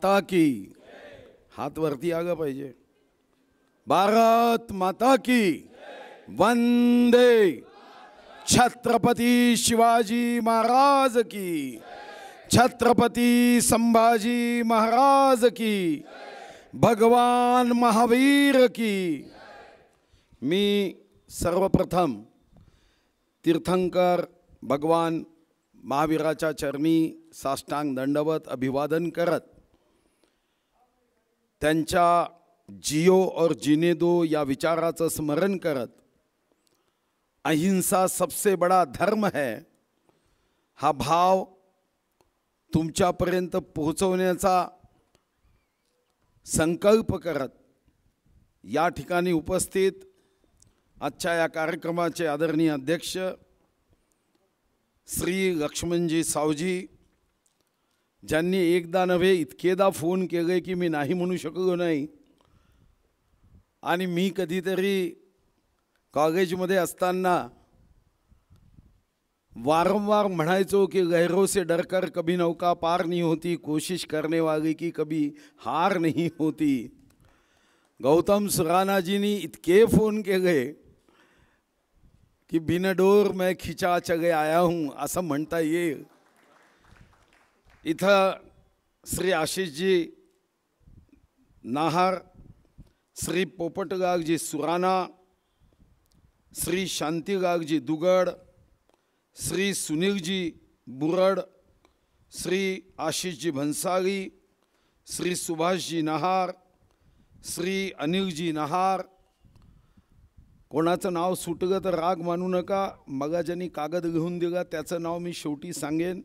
माता की, हात वरती आगा पाहिजे. भारत माता की, वंदे. छत्रपती शिवाजी महाराज की, छत्रपती संभाजी महाराज की, भगवान महावीर की. मी सर्वप्रथम तीर्थंकर भगवान महावीराच्या चरणी साष्टांग दंडवत अभिवादन करत त्यांच्या जियो और जीने दो या विचाराचं स्मरण करत, अहिंसा सबसे बड़ा धर्म है हा भाव तुमच्यापर्यंत पोहोचवण्याचा संकल्प करत या ठिकाणी उपस्थित आजच्या या कार्यक्रमाचे आदरणीय अध्यक्ष श्री लक्ष्मणजी सावजी, ज्यांनी एकदा नव्हे इतकेदा फोन केले की मी नाही म्हणू शकलो नाही. आणि मी कधीतरी कॉलेजमध्ये असताना वारंवार म्हणायचो की गहरों से डरकर कभी नौका पार नहीं होती, कोशिश करने वाले की कभी हार नहीं होती. गौतम सुरानाजींनी इतके फोन केले की बिना डोर मैं खिंचा चले आया हूँ असं म्हणता येईल. इथं श्री आशिषजी नाहार, श्री पोपटगागजी सुराना, श्री शांतिगागजी दुगड, श्री सुनीलजी बुरड, श्री आशिषजी भन्साळी, श्री सुभाषजी नहार, श्री अनिलजी नहार. कोणाचं नाव सुटलं तर राग मानू नका. मगा ज्यांनी कागद घेऊन दिला त्याचं नाव मी शेवटी सांगेन.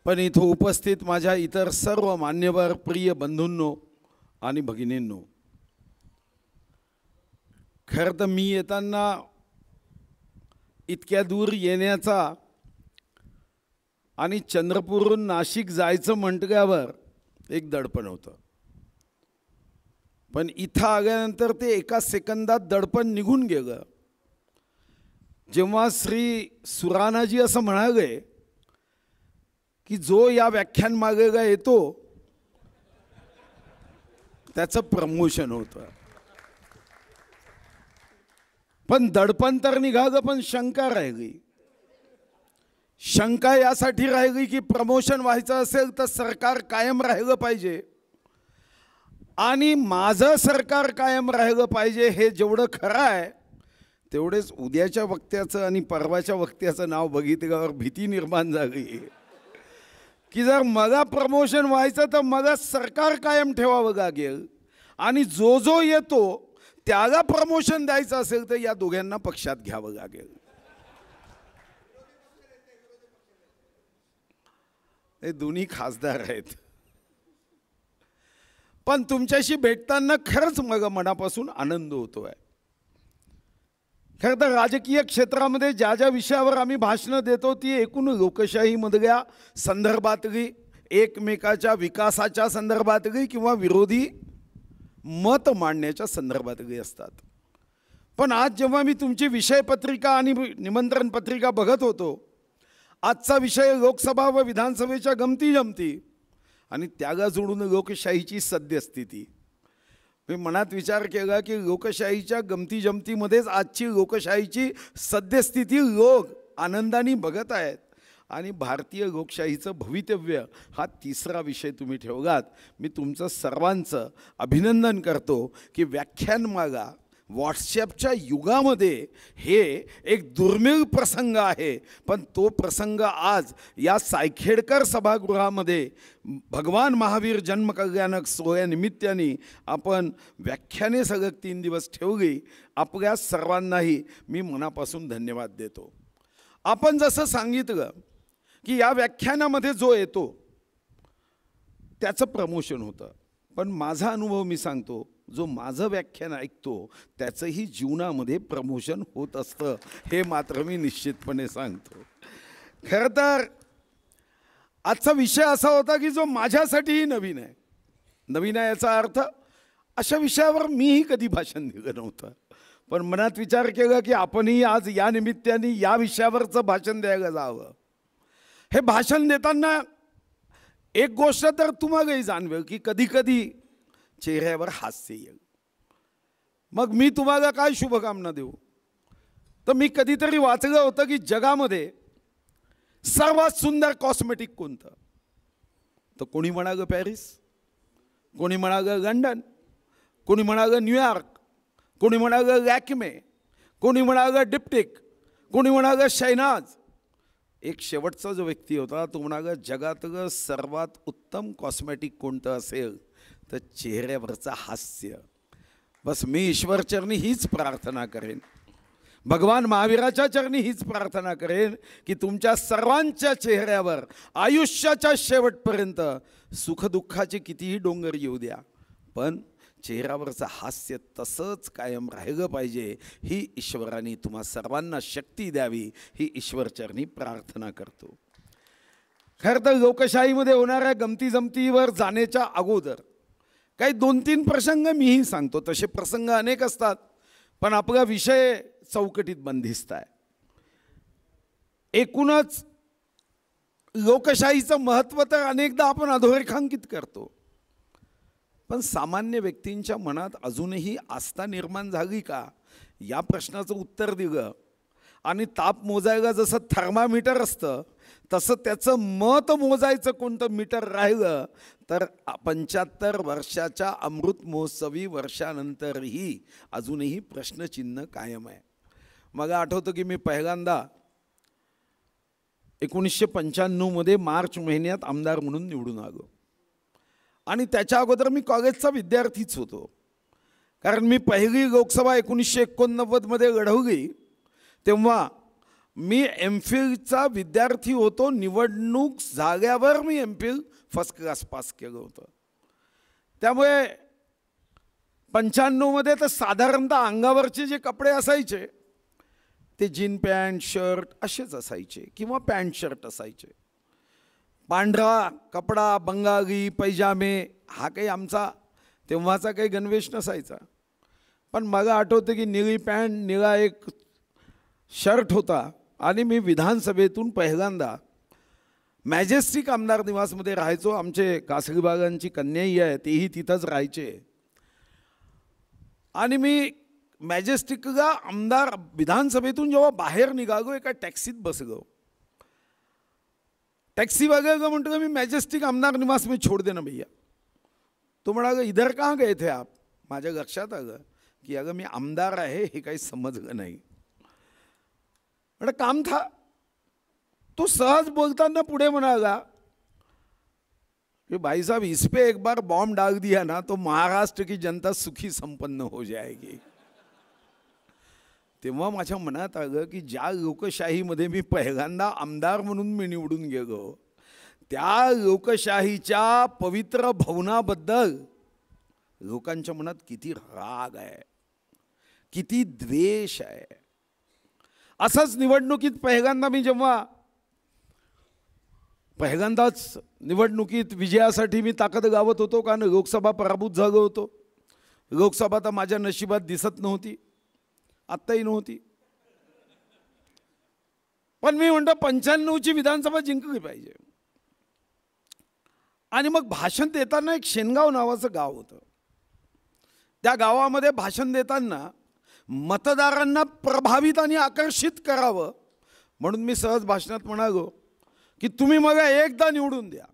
पण इथं उपस्थित माझ्या इतर सर्व मान्यवर प्रिय बंधूंनो आणि भगिनींनो, खरं तर मी येताना इतक्या दूर येण्याचा आणि चंद्रपूरहून नाशिक जायचं म्हटल्यावर एक दडपण होतं. पण इथं आल्यानंतर ते एका सेकंदात दडपण निघून गेलं. जेव्हा श्री सुरानाजी असं म्हणाले की जो या व्याख्यान मागेगा येतो त्याचं प्रमोशन होतं. पण दडपण तर निघालं, पण शंका राहिली. शंका यासाठी राहिली की प्रमोशन व्हायचं असेल तर सरकार कायम राहिलं पाहिजे आणि माझं सरकार कायम राहिलं पाहिजे. हे जेवढं खरं आहे तेवढेच उद्याच्या वक्त्याचं आणि परवाच्या वक्त्याचं नाव बघितल्यावर भीती निर्माण झाली की जर मला प्रमोशन व्हायचं तर मला सरकार कायम ठेवावं लागेल आणि जो जो येतो त्याला प्रमोशन द्यायचं असेल तर या दोघांना पक्षात घ्यावं लागेल. हे दोन्ही खासदार आहेत. पण तुमच्याशी भेटताना खरंच मला मनापासून आनंद होतोय. खरं तर राजकीय क्षेत्रामध्ये ज्या ज्या विषयावर आम्ही भाषणं देतो ती एकूण लोकशाहीमधल्या संदर्भातली, एकमेकाच्या विकासाच्या संदर्भातली किंवा विरोधी मत मांडण्याच्या संदर्भातली असतात. पण आज जेव्हा मी तुमची विषयपत्रिका आणि निमंत्रण पत्रिका बघत होतो, आजचा विषय लोकसभा व विधानसभेच्या गमती जमती आणि त्याला जोडून लोकशाहीची सद्यस्थिती. मी मनात विचार केला की लोकशाहीच्या गमती जमतीमध्येच आजची लोकशाहीची सद्यस्थिती लोक आनंदाने बघत आहेत आणि भारतीय लोकशाहीचं भवितव्य हा तिसरा विषय तुम्ही ठेवलात. मी तुमचं सर्वांचं अभिनंदन करतो की व्याख्यानमाला व्हॉट्सॲपच्या युगामध्ये हे एक दुर्मिळ प्रसंग आहे. पण तो प्रसंग आज या सायखेडकर सभागृहामध्ये भगवान महावीर जन्मकल्याणक सोहळ्यानिमित्ताने आपण व्याख्याने सलग 3 दिवस ठेवली. आपल्या सर्वांनाही मी मनापासून धन्यवाद देतो. आपण जसं सांगितलं की या व्याख्यानामध्ये जो येतो त्याचं प्रमोशन होतं. पण माझा अनुभव मी सांगतो, जो माझं व्याख्यान ऐकतो त्याचंही जीवनामध्ये प्रमोशन होत असतं, हे मात्र मी निश्चितपणे सांगतो. खरं तर आजचा विषय असा होता की जो माझ्यासाठीही नवीन आहे. नवीन आहे याचा अर्थ अशा विषयावर मीही कधी भाषण दिलं नव्हतं. पण मनात विचार केला की आपणही आज या निमित्ताने या विषयावरचं भाषण द्यायला जावं. हे भाषण देताना एक गोष्ट तर तुम्हालाही जाणवेल की कधी कधी चेहऱ्यावर हास्य येईल. मग मी तुम्हाला काय शुभकामना देऊ. तर मी कधीतरी वाचलं होतं की जगामध्ये सर्वात सुंदर कॉस्मेटिक कोणतं. तर कोणी म्हणालं पॅरिस, कोणी म्हणालं लंडन, कोणी म्हणालं न्यूयॉर्क, कोणी म्हणालं लॅक्मे, कोणी म्हणालं डिप्टिक, कोणी म्हणालं शहनाज. एक शेवटचा जो व्यक्ती होता तो म्हणाला जगातलं सर्वात उत्तम कॉस्मेटिक कोणतं असेल तर चेहऱ्यावरचं हास्य. बस मी ईश्वरचरणी हीच प्रार्थना करेन, भगवान महावीराच्या चरणी हीच प्रार्थना करेन की तुमच्या सर्वांच्या चेहऱ्यावर आयुष्याच्या शेवटपर्यंत सुखदुःखाचे कितीही डोंगर येऊ द्या पण चेहऱ्यावरचं हास्य तसंच कायम राहिलं पाहिजे. ही ईश्वराने तुम्हा सर्वांना शक्ती द्यावी ही ईश्वरचरणी प्रार्थना करतो. खरं तर लोकशाहीमध्ये होणाऱ्या गमती जमतीवर जाण्याच्या अगोदर काही 2-3 प्रसंग मीही सांगतो. तसे प्रसंग अनेक असतात पण आपला विषय चौकटीत बंदिस्त आहे. एकूणच लोकशाहीचं महत्त्व तर अनेकदा आपण अधोरेखांकित करतो पण सामान्य व्यक्तींच्या मनात अजूनही आस्था निर्माण झाली का या प्रश्नाचं उत्तर दिलं आणि ताप मोजायला जसं थर्मामीटर असतं तसं त्याचं मत मोजायचं कोणतं मीटर राहिलं तर 75 वर्षाच्या अमृत महोत्सवी वर्षानंतरही अजूनही प्रश्नचिन्ह कायम आहे. मला आठवतं की मी पहिल्यांदा 1995 मार्च महिन्यात आमदार म्हणून निवडून आलो आणि त्याच्या अगोदर मी कॉलेजचा विद्यार्थीच होतो. कारण मी पहिली लोकसभा 1989 लढवली तेव्हा मी एमफिलचा विद्यार्थी होतो. निवडणूक झाल्यावर मी एमफिल फर्स्ट क्लास पास केलं होतं. त्यामुळे 95 तर साधारणतः अंगावरचे जे कपडे असायचे ते जीन पॅन्ट शर्ट असेच असायचे किंवा पॅन्ट शर्ट असायचे. पांढरा कपडा बंगाली पैजामे हा काही आमचा तेव्हाचा काही गणवेश नसायचा. पण मला आठवतं की निळी पॅन्ट निळा एक शर्ट होता आणि मी विधानसभेतून पहिल्यांदा मॅजेस्टिक आमदार निवासमध्ये राहायचो. आमचे कासरीबागांची कन्याई आहे तेही तिथंच राहायचे आणि मी मॅजेस्टिकला आमदार विधानसभेतून जेव्हा बाहेर निघालो एका टॅक्सीत बसलो. टॅक्सी वाले म्हणतो मी मॅजेस्टिक आमदार निवास में छोड़ देना भैया. तो म्हणाला इधर कहाँ गए थे आप. माझ्या लक्षात आलं की अगं मी आमदार आहे हे काही समजलं नाही. म्हणजे काम था. तो सहज बोलताना पुढे म्हणाला कि भाई साहब इस पे एक बार बॉम्ब डाल दिया ना तो महाराष्ट्र की जनता सुखी संपन्न हो जाएगी. तेव्हा माझ्या मनात आलं की ज्या लोकशाहीमध्ये मी पहिल्यांदा आमदार म्हणून मी निवडून गेलो त्या लोकशाहीच्या पवित्र भवनाबद्दल लोकांच्या मनात किती राग आहे, किती द्वेष आहे. असंच निवडणुकीत पहिल्यांदाच निवडणुकीत विजयासाठी मी ताकद गावत होतो कारण लोकसभा पराभूत झालो होतो. लोकसभा तर माझ्या नशिबात दिसत नव्हती, आत्ताही नव्हती. पण मी म्हणतो 95ची विधानसभा जिंकली पाहिजे. आणि मग भाषण देताना एक शेनगाव नावाचं गाव होतं. त्या गावामध्ये भाषण देताना मतदारांना प्रभावित आणि आकर्षित करावं म्हणून मी सहज भाषणात म्हणालो की तुम्ही मला एकदा निवडून द्या,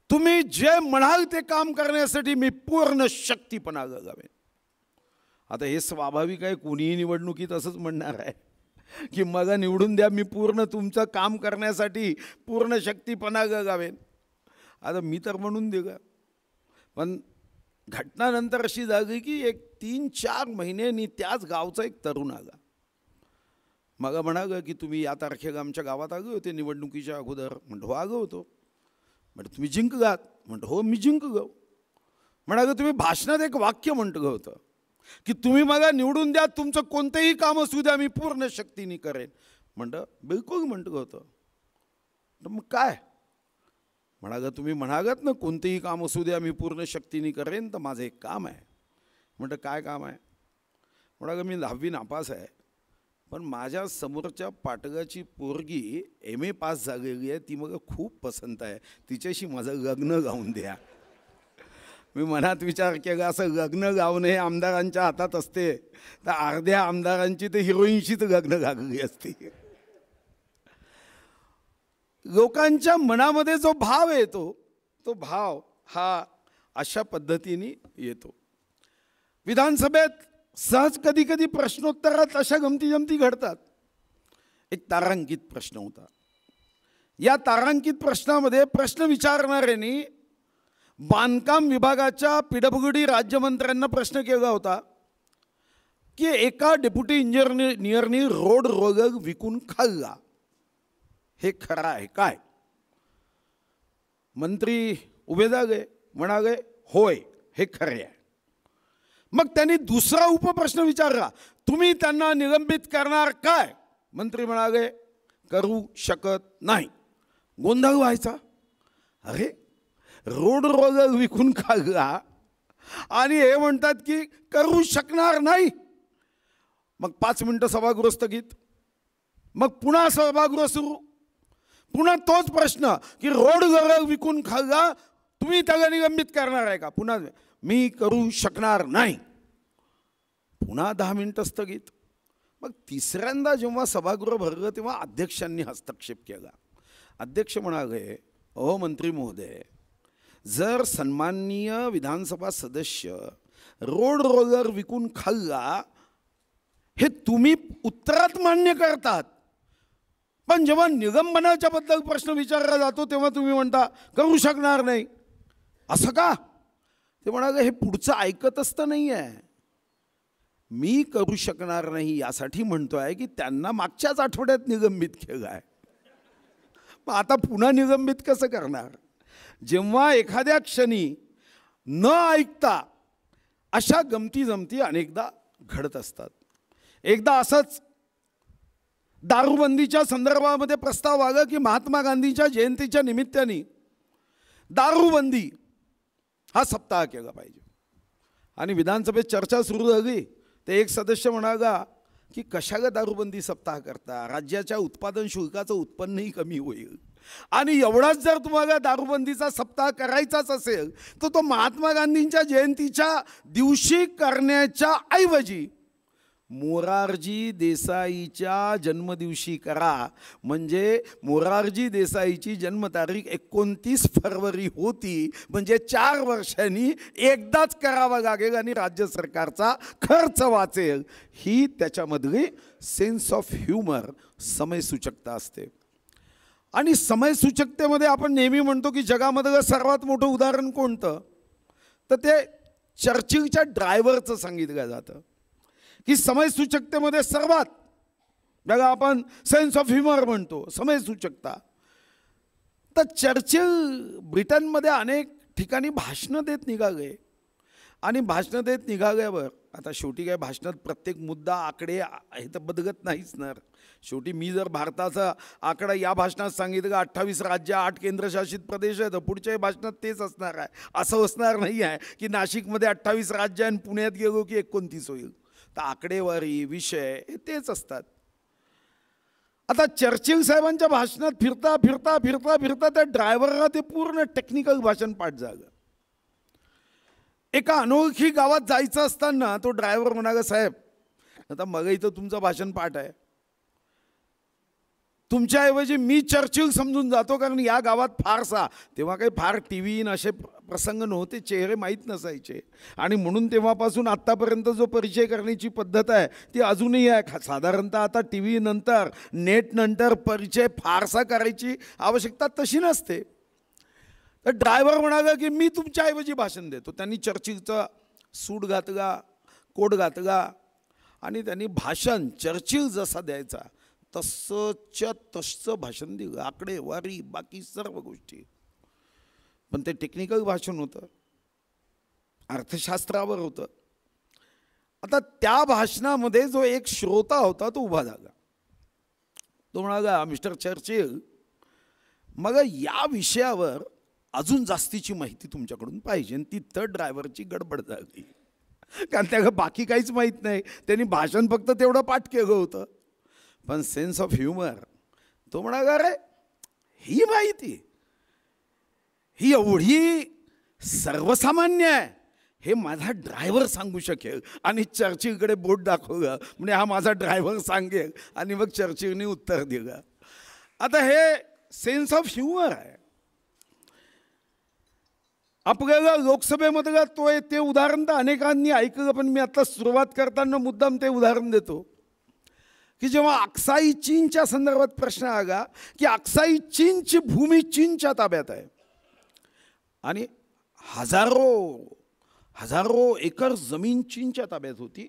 तुम्ही जे म्हणाल ते काम करण्यासाठी मी पूर्ण शक्तीपणा लावेन. आता हे स्वाभाविक आहे, कोणीही निवडणुकीत असंच म्हणणार आहे की मला निवडून द्या, मी पूर्ण तुमचं काम करण्यासाठी पूर्ण शक्तीपणा लावेन. आता मी तर म्हणून दिलं पण घटना नंतर अशी झाली की एक 3-4 महिन्यांनी त्याच गावचा एक तरुण आला. मला म्हणालं की तुम्ही या तारखेला आमच्या गावात आले होते निवडणुकीच्या अगोदर. म्हणतो हो आलो होतो. म्हणतो तुम्ही जिंकलात. म्हणतो हो मी जिंकलो. म्हणालं तुम्ही भाषणात एक वाक्य म्हटलं होतं की तुम्ही मला निवडून द्या, तुमचं कोणतेही काम असू द्या मी पूर्ण शक्तीने करेन. म्हणतं बिलकुल म्हटलं होतं. मग काय. म्हणालं तुम्ही म्हणालात ना कोणतेही काम असू द्या मी पूर्ण शक्तीने करेन, तर माझं एक काम आहे. म्हणतं काय काम आहे. म्हणालं मी 10वी नापास आहे पण माझ्या समोरच्या पाटगाची पोरगी MA पास झालेली आहे, ती मला खूप पसंत आहे, तिच्याशी माझं लग्न गाऊन द्या. मी मनात विचार केला, असं लग्न गावणं हे आमदारांच्या हातात असते तर अर्ध्या आमदारांची तर हिरोईनशीच लग्न गागली असती. लोकांच्या मनामध्ये जो भाव येतो तो भाव हा अशा पद्धतीने येतो. विधानसभेत सहज कधी कधी प्रश्नोत्तरात अशा गमती जमती घडतात. एक तारांकित प्रश्न होता. या तारांकित प्रश्नामध्ये प्रश्न विचारणाऱ्यांनी बांधकाम विभागाच्या PWD राज्यमंत्र्यांना प्रश्न केला होता की एका डेप्युटी इंजिनियरनी रोड रोलर विकून खाल्ला, हे खरं आहे काय? मंत्री उभे झाले, म्हणाले होय हे खरे आहे. मग त्यांनी दुसरा उपप्रश्न विचारला, तुम्ही त्यांना निलंबित करणार काय? मंत्री म्हणाले करू शकत नाही. गोंधळ व्हायचा. अरे रोड रोलर विकून खाल्ला आणि हे म्हणतात की करू शकणार नाही. मग 5 मिनिटं सभागृह स्थगित. मग पुन्हा सभागृह सुरू. पुन्हा तोच प्रश्न की रोड रोलर विकून खाल्ला, तुम्ही त्याला निलंबित करणार आहे का? पुन्हा मी करू शकणार नाही. पुन्हा 10 मिनिटं स्थगित. मग तिसऱ्यांदा जेव्हा सभागृह भरलं तेव्हा अध्यक्षांनी हस्तक्षेप केला. अध्यक्ष म्हणाले, अहो मंत्री महोदय, जर सन्माननीय विधानसभा सदस्य रोड रोलर विकून खाल्ला हे तुम्ही उत्तरात मान्य करतात, पण जेव्हा निलंबनाच्या बद्दल प्रश्न विचारला जातो तेव्हा तुम्ही म्हणता करू शकणार नाही. असं का? ते म्हणाले हे पुढचं ऐकतच तर नाही आहे. मी करू शकणार नाही यासाठी म्हणतोय की त्यांना मागच्याच आठवड्यात निलंबित केलं आहे, मग आता पुन्हा निलंबित कसं करणार? जेव्हा एखाद्या क्षणी न ऐकता अशा गमती जमती अनेकदा घडत असतात. एकदा असंच दारूबंदीच्या संदर्भामध्ये प्रस्ताव आला की महात्मा गांधींच्या जयंतीच्या निमित्ताने दारूबंदी हा सप्ताह केला पाहिजे. आणि विधानसभेत चर्चा सुरू झाली ते एक सदस्य म्हणाला की कशाला दारूबंदी सप्ताह करता, राज्याच्या उत्पादन शुल्काचं उत्पन्नही कमी होईल आणि एवढाच जर तुम्हाला दारूबंदीचा सप्ताह करायचाच असेल तर तो महात्मा गांधींच्या जयंतीच्या दिवशी करण्याच्या ऐवजी मोरारजी देसाईच्या जन्मदिवशी करा. म्हणजे मोरारजी देसाईची जन्मतारीख 29 फरवरी होती, म्हणजे 4 वर्षांनी एकदाच करावा लागेल आणि राज्य सरकारचा खर्च वाचेल. ही त्याच्यामधली सेन्स ऑफ ह्युमर, समयसूचकता असते. आणि समयसूचकतेमध्ये आपण नेहमी म्हणतो की जगामधलं सर्वात मोठं उदाहरण कोणतं, तर ते चर्चिलच्या ड्रायव्हरचं सांगितलं जातं की समयसूचकतेमध्ये सर्वात, ज्याला आपण सेन्स ऑफ ह्युमर म्हणतो, समयसूचकता. तर चर्चिल ब्रिटनमध्ये अनेक ठिकाणी भाषणं देत निघाले आणि भाषणं देत निघाल्यावर आता शेवटी काय भाषणात प्रत्येक मुद्दा आकडे हे तर बदलत नाहीच ना. शेवटी मी जर भारताचा आकडा या भाषणात सांगितलं 28 राज्य 8 केंद्रशासित प्रदेश आहेत, पुढच्या भाषणात तेच असणार आहे. असं असणार नाही आहे की नाशिकमध्ये 28 राज्य आणि पुण्यात गेलो की 29 होईल. तर आकडेवारी विषय हे तेच असतात. आता चर्चिल साहेबांच्या भाषणात फिरता फिरता फिरता फिरता त्या ड्रायव्हरला ते पूर्ण टेक्निकल भाषण पाठ झालं. एका अनोळखी गावात जायचं असताना तो ड्रायव्हर म्हणाला, साहेब आता मग इथं तुमचं भाषण पाठ आहे, तुमच्याऐवजी मी चर्चिल समजून जातो, कारण या गावात फारसा, तेव्हा काही फार TV असे प्रसंग नव्हते, चेहरे माहीत नसायचे आणि म्हणून तेव्हापासून आत्तापर्यंत जो परिचय करण्याची पद्धत आहे ती अजूनही आहे. साधारणतः आता TV नंतर नेट नंतर परिचय फारसा करायची आवश्यकता तशी नसते. तर ड्रायव्हर म्हणाला की मी तुमच्याऐवजी भाषण देतो. त्यांनी चर्चिलचा सूट घातला, कोट घातला आणि त्यांनी भाषण चर्चिल जसा द्यायचा तसंच्या तसं भाषण दिलं, आकडेवारी बाकी सर्व गोष्टी. पण ते टेक्निकल भाषण होतं, अर्थशास्त्रावर होतं. आता त्या भाषणामध्ये जो एक श्रोता होता तो उभा झाला. तो म्हणाला, मिस्टर चर्चिल, मग या विषयावर अजून जास्तीची माहिती तुमच्याकडून पाहिजे. आणि तिथं ड्रायव्हरची गडबड झाली, कारण त्याला बाकी काहीच माहीत नाही. त्यांनी भाषण फक्त तेवढं पाठ केलं होतं. पण सेन्स ऑफ ह्युमर, तो म्हणाला अरे ही माहिती ही एवढी सर्वसामान्य आहे, हे माझा ड्रायव्हर सांगू शकेल. आणि चर्चिलकडे बोट दाखवलं, म्हणजे हा माझा ड्रायव्हर सांगेल. आणि मग चर्चिलने उत्तर दिलं. आता हे सेन्स ऑफ ह्युमर आहे. आपल्याला लोकसभेमधलं ते उदाहरण तर अनेकांनी ऐकलं, पण मी आता सुरुवात करताना मुद्दाम ते उदाहरण देतो की जेव्हा अक्साई चीनच्या संदर्भात प्रश्न आला की अक्साई चीनची भूमी चीनच्या ताब्यात आहे आणि हजारो एकर जमीन चीनच्या ताब्यात होती.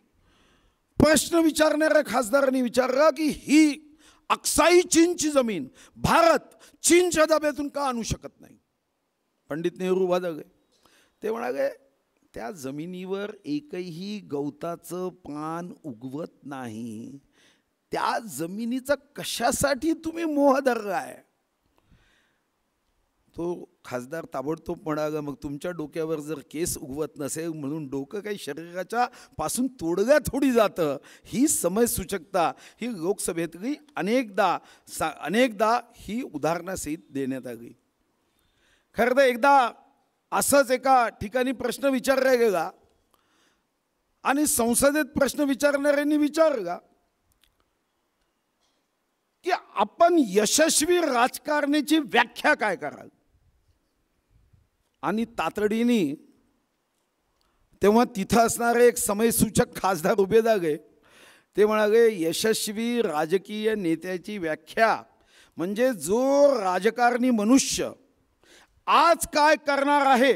प्रश्न विचारणाऱ्या खासदारांनी विचारला की ही अक्साई चीनची जमीन भारत चीनच्या ताब्यातून का आणू शकत नाही. पंडित नेहरू वादळे, ते म्हणाले त्या जमिनीवर एकही गवताचं पान उगवत नाही, त्या जमिनीचा कशासाठी तुम्ही मोह धरलाय. तो खासदार ताबडतोब म्हणाला मग तुमच्या डोक्यावर जर केस उगवत नसेल म्हणून डोकं काही शरीराच्या पासून तोडल्या थोडी जातं. ही समयसूचकता ही लोकसभेतली अनेकदा ही उदाहरणासहित देण्यात आली. खरं तर एकदा असंच एका ठिकाणी प्रश्न विचारला गेला आणि संसदेत प्रश्न विचारणाऱ्यांनी विचारला की आपण यशस्वी राजकारणाची व्याख्या काय कराल. आणि तातडीने तेव्हा तिथं असणारे एक समयसूचक खासदार उभे झाले. ते म्हणाले यशस्वी राजकीय नेत्याची व्याख्या म्हणजे जो राजकारणी मनुष्य आज काय करणार आहे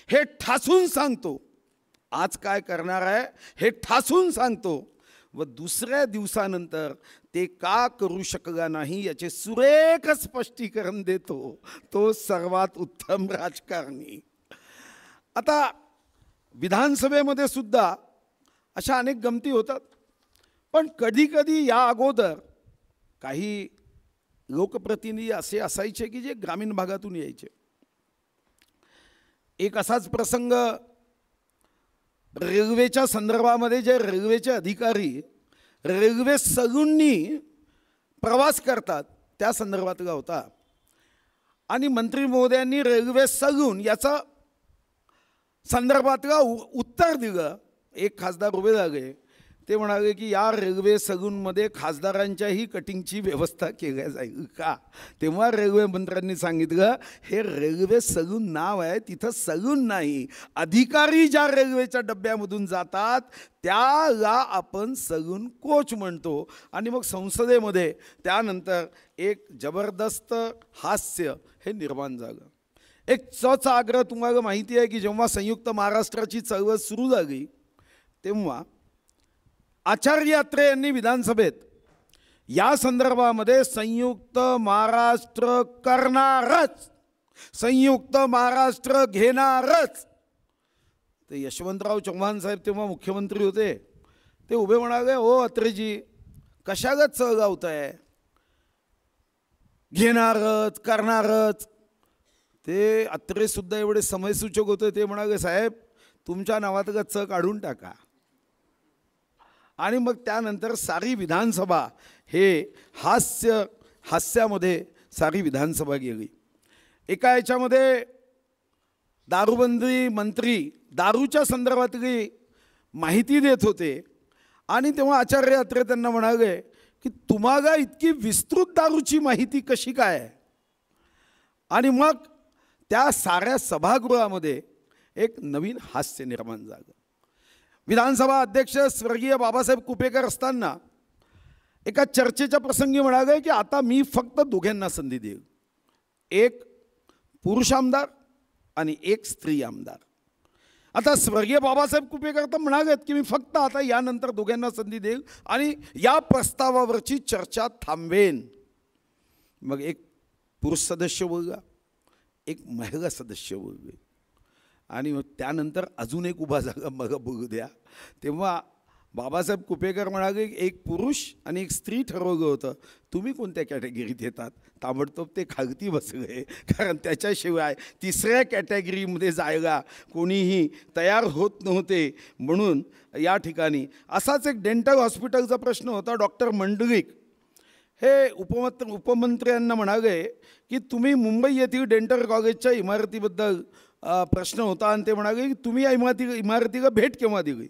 हे ठासून सांगतो, आज काय करणार आहे हे ठासून सांगतो व दुसऱ्या दिवसानंतर ते का करू शकला नाही याचे सुरेख स्पष्टीकरण देतो, तो सर्वात उत्तम राजकारणी. आता विधानसभेमध्ये सुद्धा अशा अनेक गमती होतात, पण कधीकधी या अगोदर काही लोकप्रतिनिधी असे असायचे की जे ग्रामीण भागातून यायचे. एक असाच प्रसंग रेल्वेच्या संदर्भामध्ये जे रेल्वेचे अधिकारी रेल्वे सगुणनी प्रवास करतात त्या संदर्भातला होता. आणि मंत्री महोदयांनी रेल्वे सगुण याचा संदर्भातला उत्तर दिलं. एक खासदार उभे झाले, ते म्हणाले की या रेल्वे सगुणमध्ये खासदारांच्याही कटिंगची व्यवस्था केल्या जाईल का. तेव्हा रेल्वे मंत्र्यांनी सांगितलं हे रेल्वे सगुण नाव आहे, तिथं सगुण नाही. अधिकारी ज्या रेल्वेच्या डब्यामधून जातात त्याला आपण सगुण कोच म्हणतो. आणि मग संसदेमध्ये त्यानंतर एक जबरदस्त हास्य हे निर्माण झालं. एक चचा आग्रह तुम्हाला माहिती आहे की जेव्हा संयुक्त महाराष्ट्राची चळवळ सुरू झाली तेव्हा आचार्य अत्रे यांनी विधानसभेत या संदर्भामध्ये संयुक्त महाराष्ट्र करणारच, संयुक्त महाराष्ट्र घेणारच. ते यशवंतराव चव्हाण साहेब तेव्हा मुख्यमंत्री होते, ते उभे म्हणाले ओ अत्रेजी कशाला चळगावताय, घेणारच करणारच. ते अत्रे सुद्धा एवढे समयसूचक होते, ते म्हणाले साहेब तुमच्या नावातला च काढून टाका. आणि मग त्यानंतर सारी विधानसभा हे हास्यामध्ये सारी विधानसभा गेली. एका याच्यामध्ये दारूबंदी मंत्री दारूच्या संदर्भातली माहिती देत होते आणि तेव्हा आचार्य अत्रे त्यांना म्हणाले की तुम्हाला इतकी विस्तृत दारूची माहिती कशी काय. आणि मग त्या साऱ्या सभागृहामध्ये एक नवीन हास्य निर्माण झालं. विधानसभा अध्यक्ष स्वर्गीय बाबासाहेब कुपेकर असताना एका चर्चेच्या प्रसंगी म्हणाले की आता मी फक्त दोघांना संधी देईल, एक पुरुष आमदार आणि एक स्त्री आमदार. आता स्वर्गीय बाबासाहेब कुपेकर तर म्हणालेत की मी फक्त आता यानंतर दोघांना संधी देईल आणि या प्रस्तावावरची चर्चा थांबवेन. मग एक पुरुष सदस्य बोलला, एक महिला सदस्य बोलले आणि मग त्यानंतर अजून एक उभा झाला मग बघू द्या. तेव्हा बाबासाहेब कुपेकर म्हणाले एक पुरुष आणि एक स्त्री ठरवलं होतं, तुम्ही कोणत्या कॅटेगरीत येतात. ताबडतोब ते खालती बसले, कारण त्याच्याशिवाय तिसऱ्या कॅटेगरीमध्ये जायला कोणीही तयार होत नव्हते. म्हणून या ठिकाणी असाच एक डेंटल हॉस्पिटलचा प्रश्न होता. डॉक्टर मंडलिक हे उपमंत्र्यांना म्हणाले की तुम्ही मुंबई येथील डेंटल कॉलेजच्या इमारतीबद्दल प्रश्न होता आणि ते म्हणाले की तुम्ही या इमारतीला भेट केव्हा दिली.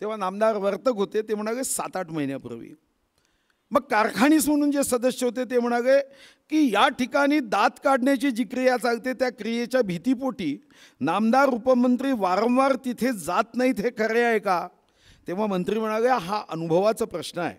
तेव्हा नामदार वर्तक होते, ते म्हणाले 7-8 महिन्यापूर्वी. मग कारखानीस म्हणून जे सदस्य होते ते म्हणाले की या ठिकाणी दात काढण्याची जी क्रिया चालते त्या क्रियेच्या भीतीपोटी नामदार उपमंत्री वारंवार तिथे जात नाहीत, हे खरे आहे का. तेव्हा मंत्री म्हणाले हा अनुभवाचा प्रश्न आहे.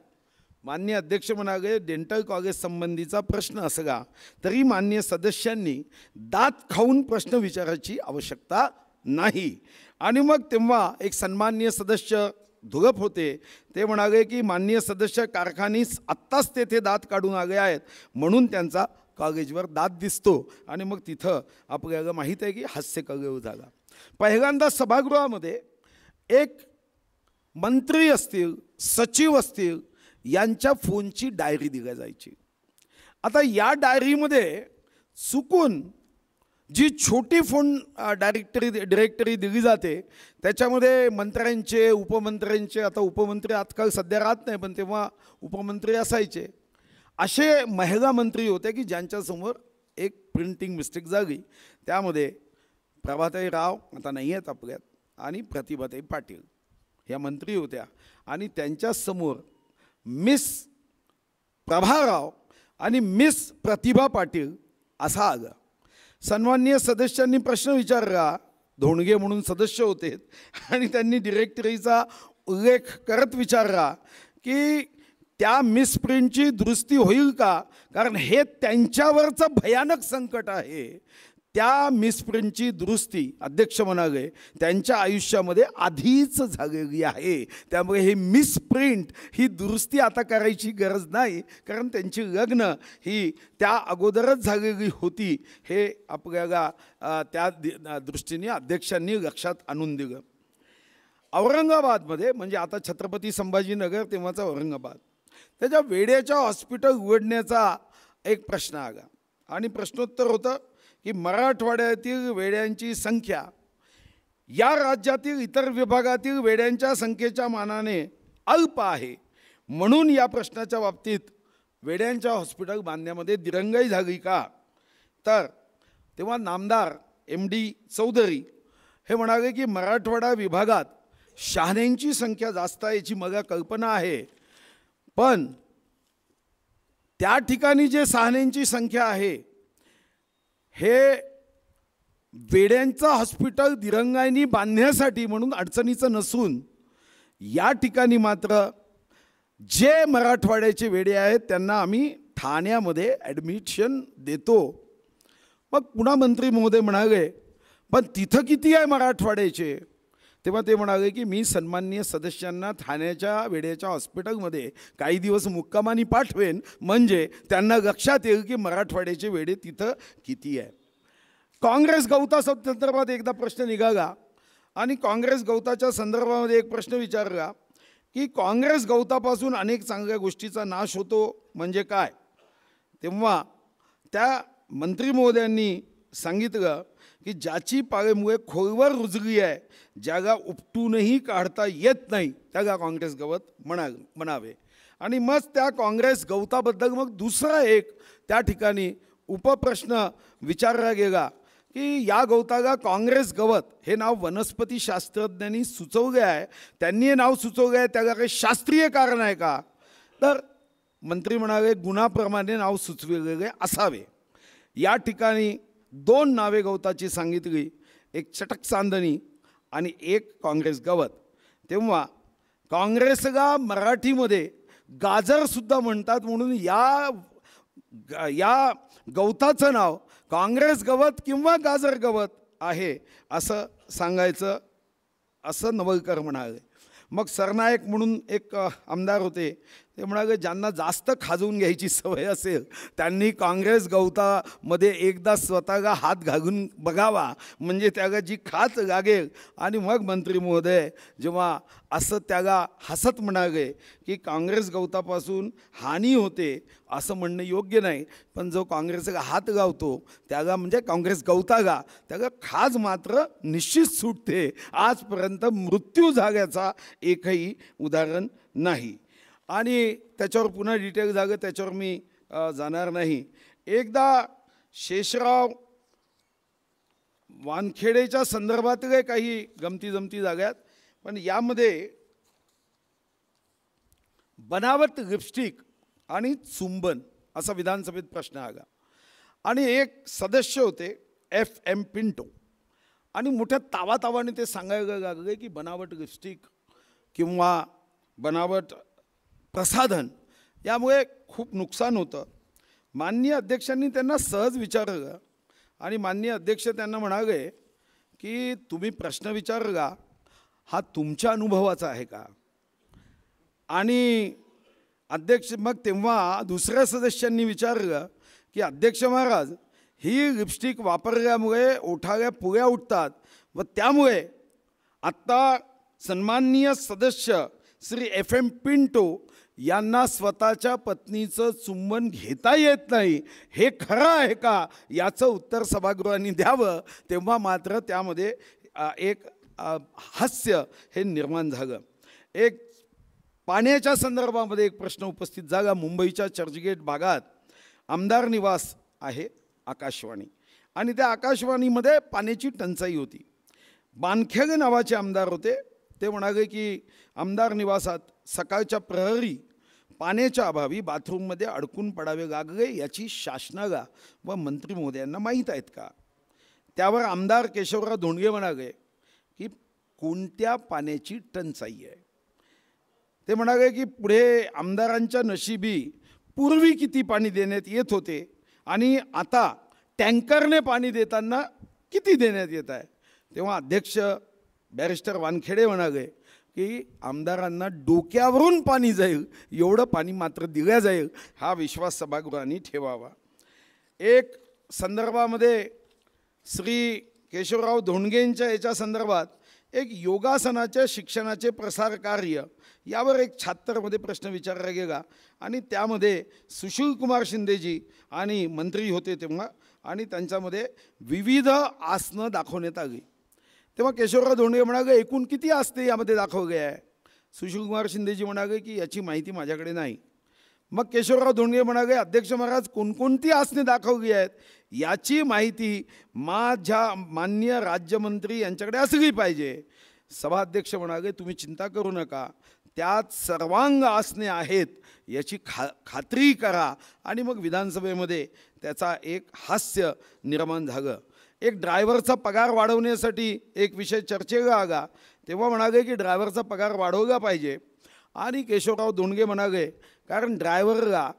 माननीय अध्यक्ष म्हणाले डेंटल कॉलेज संबंधीचा प्रश्न असला तरी माननीय सदस्यांनी दात खाऊन प्रश्न विचारायची आवश्यकता नाही. आणि मग तेव्हा एक सन्माननीय सदस्य धुगप होते, ते म्हणाले की माननीय सदस्य कारखानीस आत्ताच तेथे दात काढून आले आहेत म्हणून त्यांचा कॉलेजवर दात दिसतो. आणि मग तिथं आपल्याला माहीत आहे की हास्यकल्लोळ झाला. पहिल्यांदा सभागृहामध्ये एक मंत्री असतील, सचिव असतील यांच्या फोनची डायरी दिली जायची. आता या डायरीमध्ये चुकून जी छोटी फोन डिरेक्टरी दिली जाते त्याच्यामध्ये मंत्र्यांचे, उपमंत्र्यांचे, आता उपमंत्री आजकाल सध्या राहत नाही पण तेव्हा उपमंत्री असायचे, असे महिला मंत्री होते की ज्यांच्यासमोर एक प्रिंटिंग मिस्टेक झाली. त्यामध्ये प्रभाताई राव आता नाही आहेत आपल्यात आणि प्रतिभाताई पाटील ह्या मंत्री होत्या आणि त्यांच्यासमोर मिस प्रभाराव आणि मिस प्रतिभा पाटील असा आला. सन्माननीय सदस्यांनी प्रश्न विचारला, धोंडगे म्हणून सदस्य होते आणि त्यांनी डिरेक्टरीचा उल्लेख करत विचारला की त्या मिसप्रिंटची दुरुस्ती होईल का, कारण हे त्यांच्यावरचं भयानक संकट आहे. त्या मिसप्रिंटची दुरुस्ती अध्यक्ष म्हणाले त्यांच्या आयुष्यामध्ये आधीच झालेली आहे, त्यामुळे हे मिसप्रिंट ही दुरुस्ती आता करायची गरज नाही, कारण त्यांची लग्न ही त्या अगोदरच झालेली होती. हे आपल्याला त्या दृष्टीने अध्यक्षांनी लक्षात आणून दिलं. औरंगाबादमध्ये म्हणजे आता छत्रपती संभाजीनगर तेव्हाचा औरंगाबाद, त्याच्या वेड्याच्या हॉस्पिटल उघडण्याचा एक प्रश्न आला आणि प्रश्नोत्तर होतं की मराठवाड्यातील वेड्यांची संख्या या राज्यातील इतर विभागातील वेड्यांच्या संख्येच्या मानाने अल्प आहे, म्हणून या प्रश्नाच्या बाबतीत वेड्यांच्या हॉस्पिटल बांधण्यामध्ये दिरंगाई झाली का. तर तेव्हा नामदार MD चौधरी हे म्हणाले की मराठवाडा विभागात शहाण्यांची संख्या जास्त आहे याची मला कल्पना आहे, पण त्या ठिकाणी जे शहाण्यांची संख्या आहे हे वेड्यांचं हॉस्पिटल दिरंगाईनी बांधण्यासाठी म्हणून अडचणीचं नसून या ठिकाणी मात्र जे मराठवाड्याचे वेडे आहेत त्यांना आम्ही ठाण्यामध्ये ॲडमिशन देतो. मग पुन्हा मंत्री महोदय म्हणाले पण तिथं किती आहे मराठवाड्याचे. तेव्हा ते म्हणाले की मी सन्माननीय सदस्यांना ठाण्याच्या वेड्याच्या हॉस्पिटलमध्ये काही दिवस मुक्कामानी पाठवेन, म्हणजे त्यांना लक्षात येईल की मराठवाड्याचे वेडे तिथं किती आहे. काँग्रेस गवता संदर्भात एकदा प्रश्न निघाला आणि काँग्रेस गवताच्या संदर्भामध्ये एक प्रश्न विचारला की काँग्रेस गवतापासून अनेक चांगल्या गोष्टीचा नाश होतो म्हणजे काय. तेव्हा त्या मंत्री महोदयांनी सांगितलं की ज्याची पाळेमुळे खोलवर रुजली आहे, ज्याला उपटूनही काढता येत नाही त्याला काँग्रेस गवत म्हणावे. आणि मग त्या काँग्रेस गवताबद्दल मग दुसरा एक त्या ठिकाणी उपप्रश्न विचारला गेला की या गवताला काँग्रेस गवत हे नाव वनस्पती शास्त्रज्ञांनी सुचवले आहे, त्यांनी हे नाव सुचवले आहे, त्याला काही शास्त्रीय कारण आहे का. तर मंत्री म्हणाले गुणाप्रमाणे नाव सुचविलेले असावे. या ठिकाणी 2 नावे गवताची सांगितली, एक चटक चांदणी आणि एक काँग्रेस गवत. तेव्हा काँग्रेसला मराठीमध्ये गाजरसुद्धा म्हणतात, म्हणून या गवताचं नाव काँग्रेस गवत किंवा गाजर गवत आहे असं सांगायचं असं नवलकर म्हणाले. मग सरनायक म्हणून एक आमदार होते, ते म्हणाले ज्यांना जास्त खाजवून घ्यायची सवय असेल त्यांनी काँग्रेस गवतामध्ये एकदा स्वतःला हात घालून बघावा, म्हणजे त्याला जी खाच लागेल. आणि मग मंत्री महोदय जेव्हा असं त्याला हसत म्हणाले की काँग्रेस गवतापासून हानी होते असं म्हणणं योग्य नाही, पण जो काँग्रेसला हात लावतो त्याला म्हणजे काँग्रेस गवताला त्याला खाज मात्र निश्चित सुटते. आजपर्यंत मृत्यू झाल्याचा एकही उदाहरण नाही. आणि त्याच्यावर पुन्हा डिटेल जागं त्याच्यावर मी जाणार नाही. एकदा शेषराव वानखेडेच्या संदर्भातले काही गमती जाग्यात, पण यामध्ये बनावट लिपस्टिक आणि चुंबन असा विधानसभेत प्रश्न आला आणि एक सदस्य होते FM पिंटो आणि मोठ्या तावातावाने ते सांगायला लागले की बनावट लिपस्टिक किंवा बनावट प्रसाधन यामुळे खूप नुकसान होतं. माननीय अध्यक्षांनी त्यांना सहज विचारलं आणि माननीय अध्यक्ष त्यांना म्हणाले की तुम्ही प्रश्न विचारला हा तुमच्या अनुभवाचा आहे का. आणि अध्यक्ष मग तेव्हा दुसऱ्या सदस्यांनी विचारलं की अध्यक्ष महाराज ही लिपस्टिक वापरल्यामुळे ओठाल्या पुळ्या उठतात व त्यामुळे आत्ता सन्माननीय सदस्य श्री FM पिंटो यांना स्वतःच्या पत्नीचं चुंबन घेता येत नाही, हे खरं आहे का याचं उत्तर सभागृहाने द्यावं. तेव्हा मात्र त्यामध्ये एक हास्य हे निर्माण झालं. एक पाण्याच्या संदर्भामध्ये एक प्रश्न उपस्थित झाला. मुंबईच्या चर्चगेट भागात आमदार निवास आहे आकाशवाणी आणि त्या आकाशवाणीमध्ये पाण्याची टंचाई होती. बानखेडे नावाचे आमदार होते. ते म्हणाले की आमदार निवासात सकाळच्या प्रहरी पाण्याच्या अभावी बाथरूममध्ये अडकून पडावे लागले याची शासनाला व मंत्री महोदयांना माहीत आहेत का. त्यावर आमदार केशवराव धोंडगे म्हणाले की कोणत्या पाण्याची टंचाई आहे. ते म्हणाले की पुढे आमदारांच्या नशिबी पूर्वी किती पाणी देण्यात येत होते आणि आता टँकरने पाणी देताना किती देण्यात येत आहे. तेव्हा अध्यक्ष बॅरिस्टर वानखेडे म्हणाले की आमदारांना डोक्यावरून पाणी जाईल एवढं पाणी मात्र दिलं जाईल हा विश्वास सभागृहाने ठेवावा. एक संदर्भामध्ये श्री केशवराव धोंडगेंच्या याच्या संदर्भात एक योगासनाच्या शिक्षणाचे प्रसार कार्य यावर एक 76मध्ये प्रश्न विचारला गेला आणि त्यामध्ये सुशीलकुमार शिंदेजी आणि मंत्री होते तेव्हा आणि त्यांच्यामध्ये विविध आसनं दाखवण्यात आली. तेव्हा केशवराव धोंडगे म्हणाले एकूण किती आसने यामध्ये दाखवले आहे. सुशीलकुमार शिंदेजी म्हणाले की याची माहिती माझ्याकडे नाही. मग केशवराव धोंडगे म्हणाले अध्यक्ष महाराज कोणकोणती आसने दाखवली आहेत याची माहिती माझ्या माननीय राज्यमंत्री यांच्याकडे असली पाहिजे. सभाध्यक्ष म्हणाले तुम्ही चिंता करू नका, त्यात सर्वांग आसने आहेत याची खात्री करा. आणि मग विधानसभेमध्ये त्याचा एक हास्य निर्माण झालं. एक ड्रायव्हरचा पगार वाढवण्यासाठी एक विषय चर्चेला आला. तेव्हा म्हणाले की ड्रायव्हरचा पगार वाढवला पाहिजे आणि केशवराव धोंडगे म्हणाले कारण ड्रायव्हरला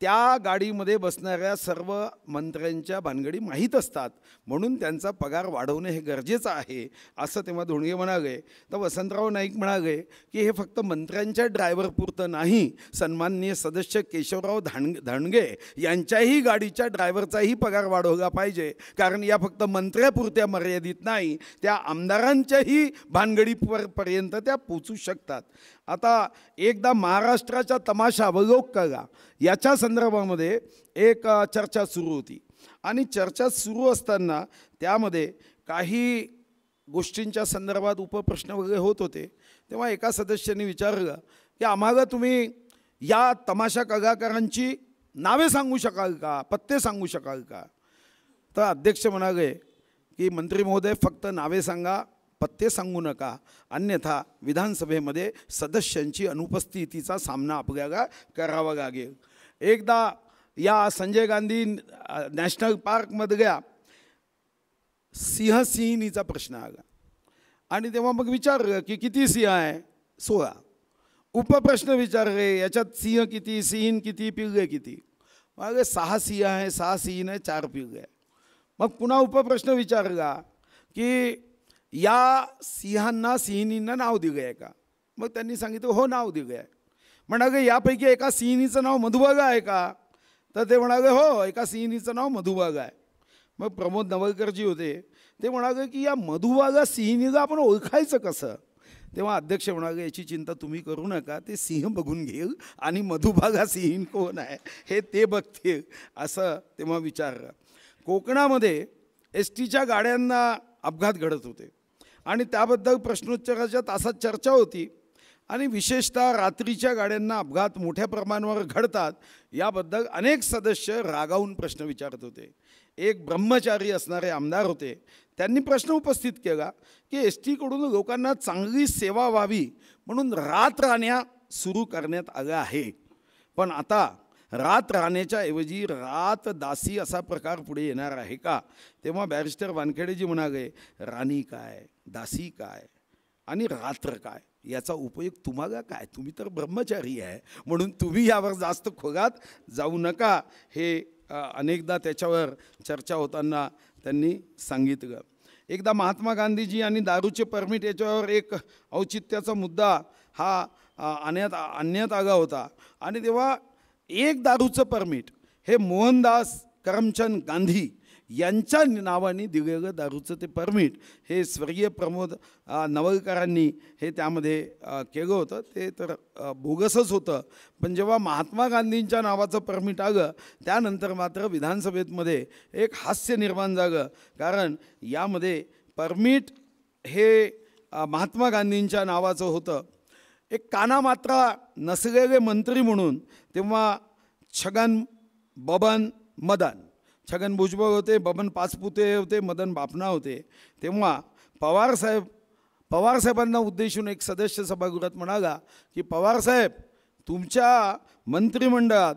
त्या गाडीमध्ये बसणाऱ्या सर्व मंत्र्यांच्या भानगडी माहीत असतात म्हणून त्यांचा पगार वाढवणे हे गरजेचं आहे असं तेव्हा धोंडगे म्हणाले. तर वसंतराव नाईक म्हणाले की हे फक्त मंत्र्यांच्या ड्रायव्हरपुरतं नाही, सन्माननीय सदस्य केशवराव धोंडगे यांच्याही गाडीच्या ड्रायव्हरचाही पगार वाढवला पाहिजे कारण या फक्त मंत्र्यापुरत्या मर्यादित नाही, त्या आमदारांच्याही भानगडीपर्यंत त्या पोचू शकतात. आता एकदा महाराष्ट्राचा तमाशा अवलोकला याच्या संदर्भामध्ये एक चर्चा सुरू होती आणि चर्चा सुरू असताना त्यामध्ये काही गोष्टींच्या संदर्भात उपप्रश्न वगैरे होत होते. तेव्हा एका सदस्याने विचारलं की आम्हाला तुम्ही या तमाशा कलाकारांची नावे सांगू शकाल का, पत्ते सांगू शकाल का. तर अध्यक्ष म्हणाले की मंत्री महोदय फक्त नावे सांगा, पत्ते सांगू नका, अन्यथा विधानसभेमध्ये सदस्यांची अनुपस्थितीचा सामना आपल्याला करावा लागेल. एकदा या संजय गांधी नॅशनल पार्कमधल्या सिंहिणीचा प्रश्न आला आणि तेव्हा मग विचारलं की किती सिंह आहे, 16. उपप्रश्न विचारले याच्यात सिंह किती, सिंहीण किती, पिल्ले किती. मग 6 सिंह आहे, 6 सिंहीण आहे, 4 पिल्ले आहे. मग पुन्हा उपप्रश्न विचारला की या सिंहांना सिंहिणींना नाव दिलं आहे का. मग त्यांनी सांगितलं हो नाव दिलं आहे. म्हणाले यापैकी एका सिंहिणीचं नाव मधुबागा आहे का. तर ते म्हणाले हो एका सिंहिणीचं नाव मधुबागा आहे. मग प्रमोद नवलकरजी होते ते म्हणाले की या मधुबागा सिंहिणीला आपण ओळखायचं कसं. तेव्हा अध्यक्ष म्हणाले याची चिंता तुम्ही करू नका, ते सिंह बघून घेईल आणि मधुबागा सिंहीण कोण आहे हे ते बघतील असं तेव्हा विचारलं. कोकणामध्ये STच्या गाड्यांना अपघात घडत होते आणि त्याबद्दल प्रश्नोत्तराच्या तासात चर्चा होती आणि विशेषतः रात्रीच्या गाड्यांना अपघात मोठ्या प्रमाणावर घडतात याबद्दल अनेक सदस्य रागावून प्रश्न विचारत होते. एक ब्रह्मचारी असणारे आमदार होते, त्यांनी प्रश्न उपस्थित केला की एस टीकडून लोकांना चांगली सेवा व्हावी म्हणून रात राहण्या सुरू करण्यात आलं आहे, पण आता रात राहण्याच्या ऐवजी रात दासी असा प्रकार पुढे येणार आहे का? तेव्हा बॅरिस्टर वानखेडेजी म्हणाले, राणी काय, दासी काय आणि रात्र काय याचा उपयोग तुम्हाला काय? तुम्ही तर ब्रह्मचारी आहे, म्हणून तुम्ही यावर जास्त खोलात जाऊ नका, हे अनेकदा त्याच्यावर चर्चा होताना त्यांनी सांगितलं. एकदा महात्मा गांधीजी आणि दारूचे परमिट याच्यावर एक औचित्याचा मुद्दा हा आणण्यात आला होता आणि तेव्हा एक दारूचं परमिट हे मोहनदास करमचंद गांधी यांच्या नावाने दिलेलं दारूचं ते परमिट हे स्वर्गीय प्रमोद नवलकरांनी हे त्यामध्ये केलं होतं. ते तर बोगसच होतं, पण जेव्हा महात्मा गांधींच्या नावाचं परमिट आलं त्यानंतर मात्र विधानसभेमध्ये एक हास्य निर्माण झालं, कारण यामध्ये परमिट हे महात्मा गांधींच्या नावाचं होतं. एक कानामात्रा नसलेले मंत्री म्हणून तेव्हा छगन, बबन, मदन, छगन भुजबळ होते, बबन पाचपुते होते, मदन बापना होते. तेव्हा पवारसाहेबांना उद्देशून एक सदस्य सभागृहात म्हणाला की पवारसाहेब, तुमच्या मंत्रिमंडळात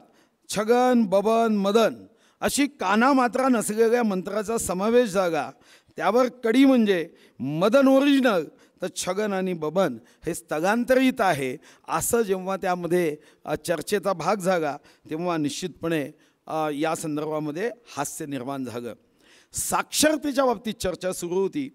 छगन, बबन, मदन अशी कानामात्रा नसलेल्या मंत्र्याचा समावेश झाला, त्यावर कडी म्हणजे मदन ओरिजिनल तर छगन आणि बबन हे स्थलांतरित आहे, असं जेव्हा त्यामध्ये चर्चेचा भाग झाला तेव्हा निश्चितपणे या संदर्भामध्ये हास्य निर्माण झालं. साक्षरतेच्या बाबतीत चर्चा सुरू होती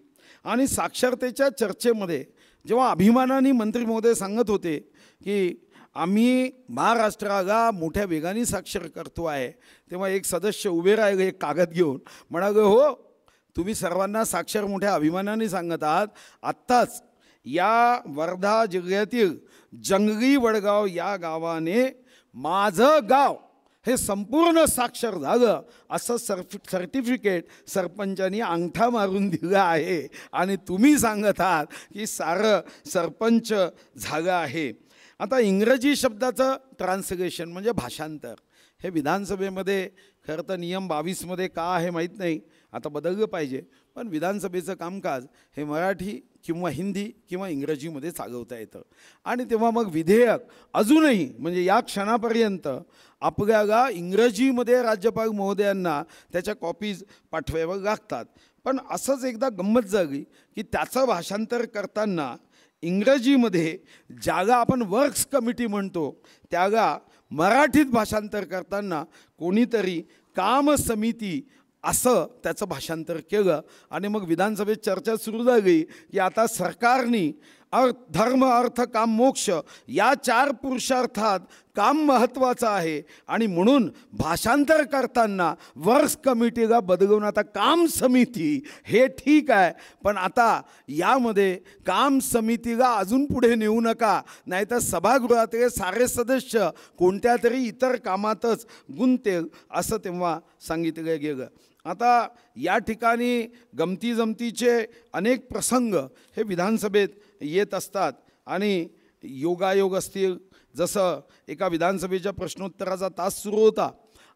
आणि साक्षरतेच्या चर्चेमध्ये जेव्हा अभिमानाने मंत्री महोदय सांगत होते की आम्ही महाराष्ट्राला मोठ्या वेगाने साक्षर करतो आहे, तेव्हा एक सदस्य उभे राहिले एक कागद घेऊन, म्हणाले, हो तुम्ही सर्वांना साक्षर मोठ्या अभिमानाने सांगत आहात, आत्ताच या वर्धा जिल्ह्यातील जंगली वडगाव या गावाने माझं गाव हे संपूर्ण साक्षर झालं असं सर्टिफिकेट सरपंचांनी अंगठा मारून दिलं आहे आणि तुम्ही सांगत आहात की सारं सरपंच झालं आहे. आता इंग्रजी शब्दाचं ट्रान्सलेशन म्हणजे भाषांतर हे विधानसभेमध्ये खरं तर नियम 22मध्ये का आहे माहीत नाही, आता बदललं पाहिजे, पण विधानसभेचं कामकाज हे मराठी किंवा हिंदी किंवा इंग्रजीमध्ये चालवता येतं. आणि तेव्हा मग विधेयक अजूनही म्हणजे या क्षणापर्यंत आपल्याला इंग्रजीमध्ये राज्यपाल महोदयांना त्याच्या कॉपीज पाठवाव्या लागतात. पण असंच एकदा गंमत झाली की त्याचं भाषांतर करताना इंग्रजीमध्ये ज्याला आपण वर्क्स कमिटी म्हणतो त्याला मराठीत भाषांतर करताना कोणीतरी काम समिती असं त्याचं भाषांतर केलं आणि मग विधानसभेत चर्चा सुरू झाली की आता सरकारने धर्म, अर्थ, काम, मोक्ष या 4 पुरुषार्थात काम महत्त्वाचं आहे आणि म्हणून भाषांतर करताना वर्क्स कमिटीला बदलवून आता काम समिती हे ठीक आहे, पण आता यामध्ये काम समितीला अजून पुढे नेऊ नका, नाहीतर सभागृहातले सारे सदस्य कोणत्या तरी इतर कामातच गुंतेल असं तेव्हा सांगितलं गेलं. आता या ठिकाणी गमती जमतीचे अनेक प्रसंग हे विधानसभेत येत असतात आणि योगायोग असतील, जसं एका विधानसभेच्या प्रश्नोत्तराचा तास सुरू होता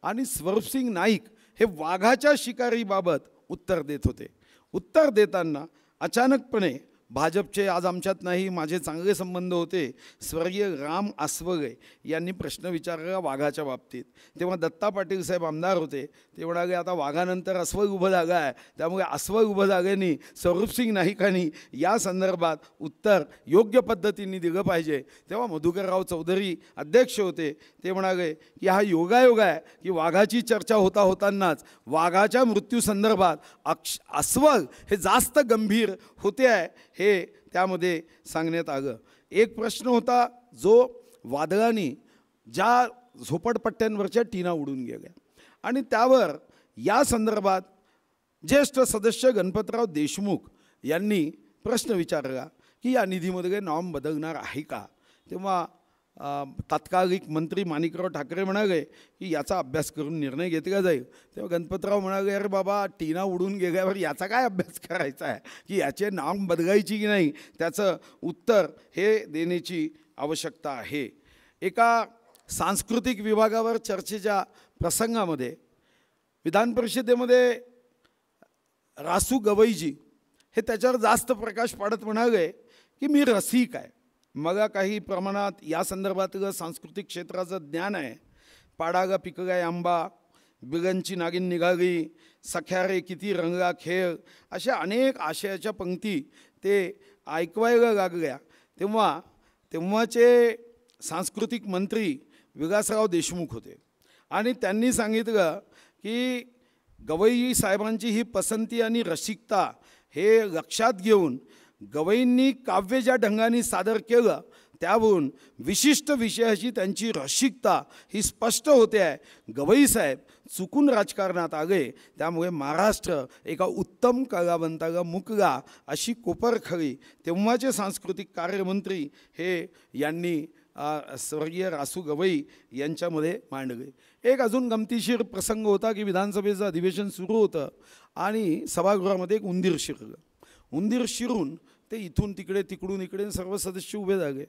आणि स्वरूपसिंग नाईक हे वाघाच्या शिकारीबाबत उत्तर देत होते. उत्तर देताना अचानकपणे भाजपचे, आज आमच्यात नाही, माझे चांगले संबंध होते, स्वर्गीय राम आसवगे यांनी प्रश्न विचारला वाघाच्या बाबतीत. तेव्हा दत्ता पाटील साहेब आमदार होते, ते म्हणाले आता वाघानंतर अस्वल उभं झालं आहे, त्यामुळे अस्वल उभं झाल्याने स्वरूपसिंग नाईकांनी या संदर्भात उत्तर योग्य पद्धतीने दिलं पाहिजे. तेव्हा मधुकरराव चौधरी अध्यक्ष होते, ते म्हणाले की हा योगायोग आहे की वाघाची चर्चा होतानाच वाघाच्या मृत्यूसंदर्भात अस्वल हे जास्त गंभीर होते आहे हे त्यामध्ये सांगण्यात आलं. एक प्रश्न होता जो वादळाने ज्या झोपडपट्ट्यांवरच्या टीना उडून गेल्या आणि त्यावर या संदर्भात ज्येष्ठ सदस्य गणपतराव देशमुख यांनी प्रश्न विचारला की या निधीमध्ये नॉर्म बदलणार आहे का. तेव्हा तात्कालिक मंत्री माणिकराव ठाकरे म्हणाले की याचा अभ्यास करून निर्णय घेतला जाईल. तेव्हा गणपतराव म्हणाले, अरे बाबा टीना उडून गेल्यावर याचा काय अभ्यास करायचा आहे की याचे नाम बदलायची की नाही, त्याचं उत्तर हे देण्याची आवश्यकता आहे. एका सांस्कृतिक विभागावर चर्चेच्या प्रसंगामध्ये विधान परिषदेमध्ये रासू गवईजी हे त्याच्यावर जास्त प्रकाश पाडत म्हणाले की मी रसिक आहे, मला काही प्रमाणात या संदर्भातलं सांस्कृतिक क्षेत्राचं ज्ञान आहे. पाडागा पिकगाय आंबा, बिगनची नागिन निघाली, सख्या रे किती रंगा खेळ, अशा अनेक आशयाच्या पंक्ती ते ऐकवायला लागल्या. तेव्हाचे सांस्कृतिक मंत्री विलासराव देशमुख होते आणि त्यांनी सांगितलं की गवई साहेबांची ही पसंती आणि रसिकता हे लक्षात घेऊन गवईंनी काव्य ज्या ढंगाने सादर केलं त्यावरून विशिष्ट विषयाची त्यांची रसिकता ही स्पष्ट होते आहे. गवई साहेब चुकून राजकारणात आले, त्यामुळे महाराष्ट्र एका उत्तम कलावंताला मुकला अशी कोपरखळी तेव्हाचे सांस्कृतिक कार्यमंत्री हे यांनी स्वर्गीय रासू गवई यांच्यामध्ये मांडले. एक अजून गमतीशीर प्रसंग होता की विधानसभेचं अधिवेशन सुरू होतं आणि सभागृहामध्ये एक उंदीर शिरलं. उंदीर शिरून ते इथून तिकडे तिकडून इकडे सर्व सदस्य उभे झाले.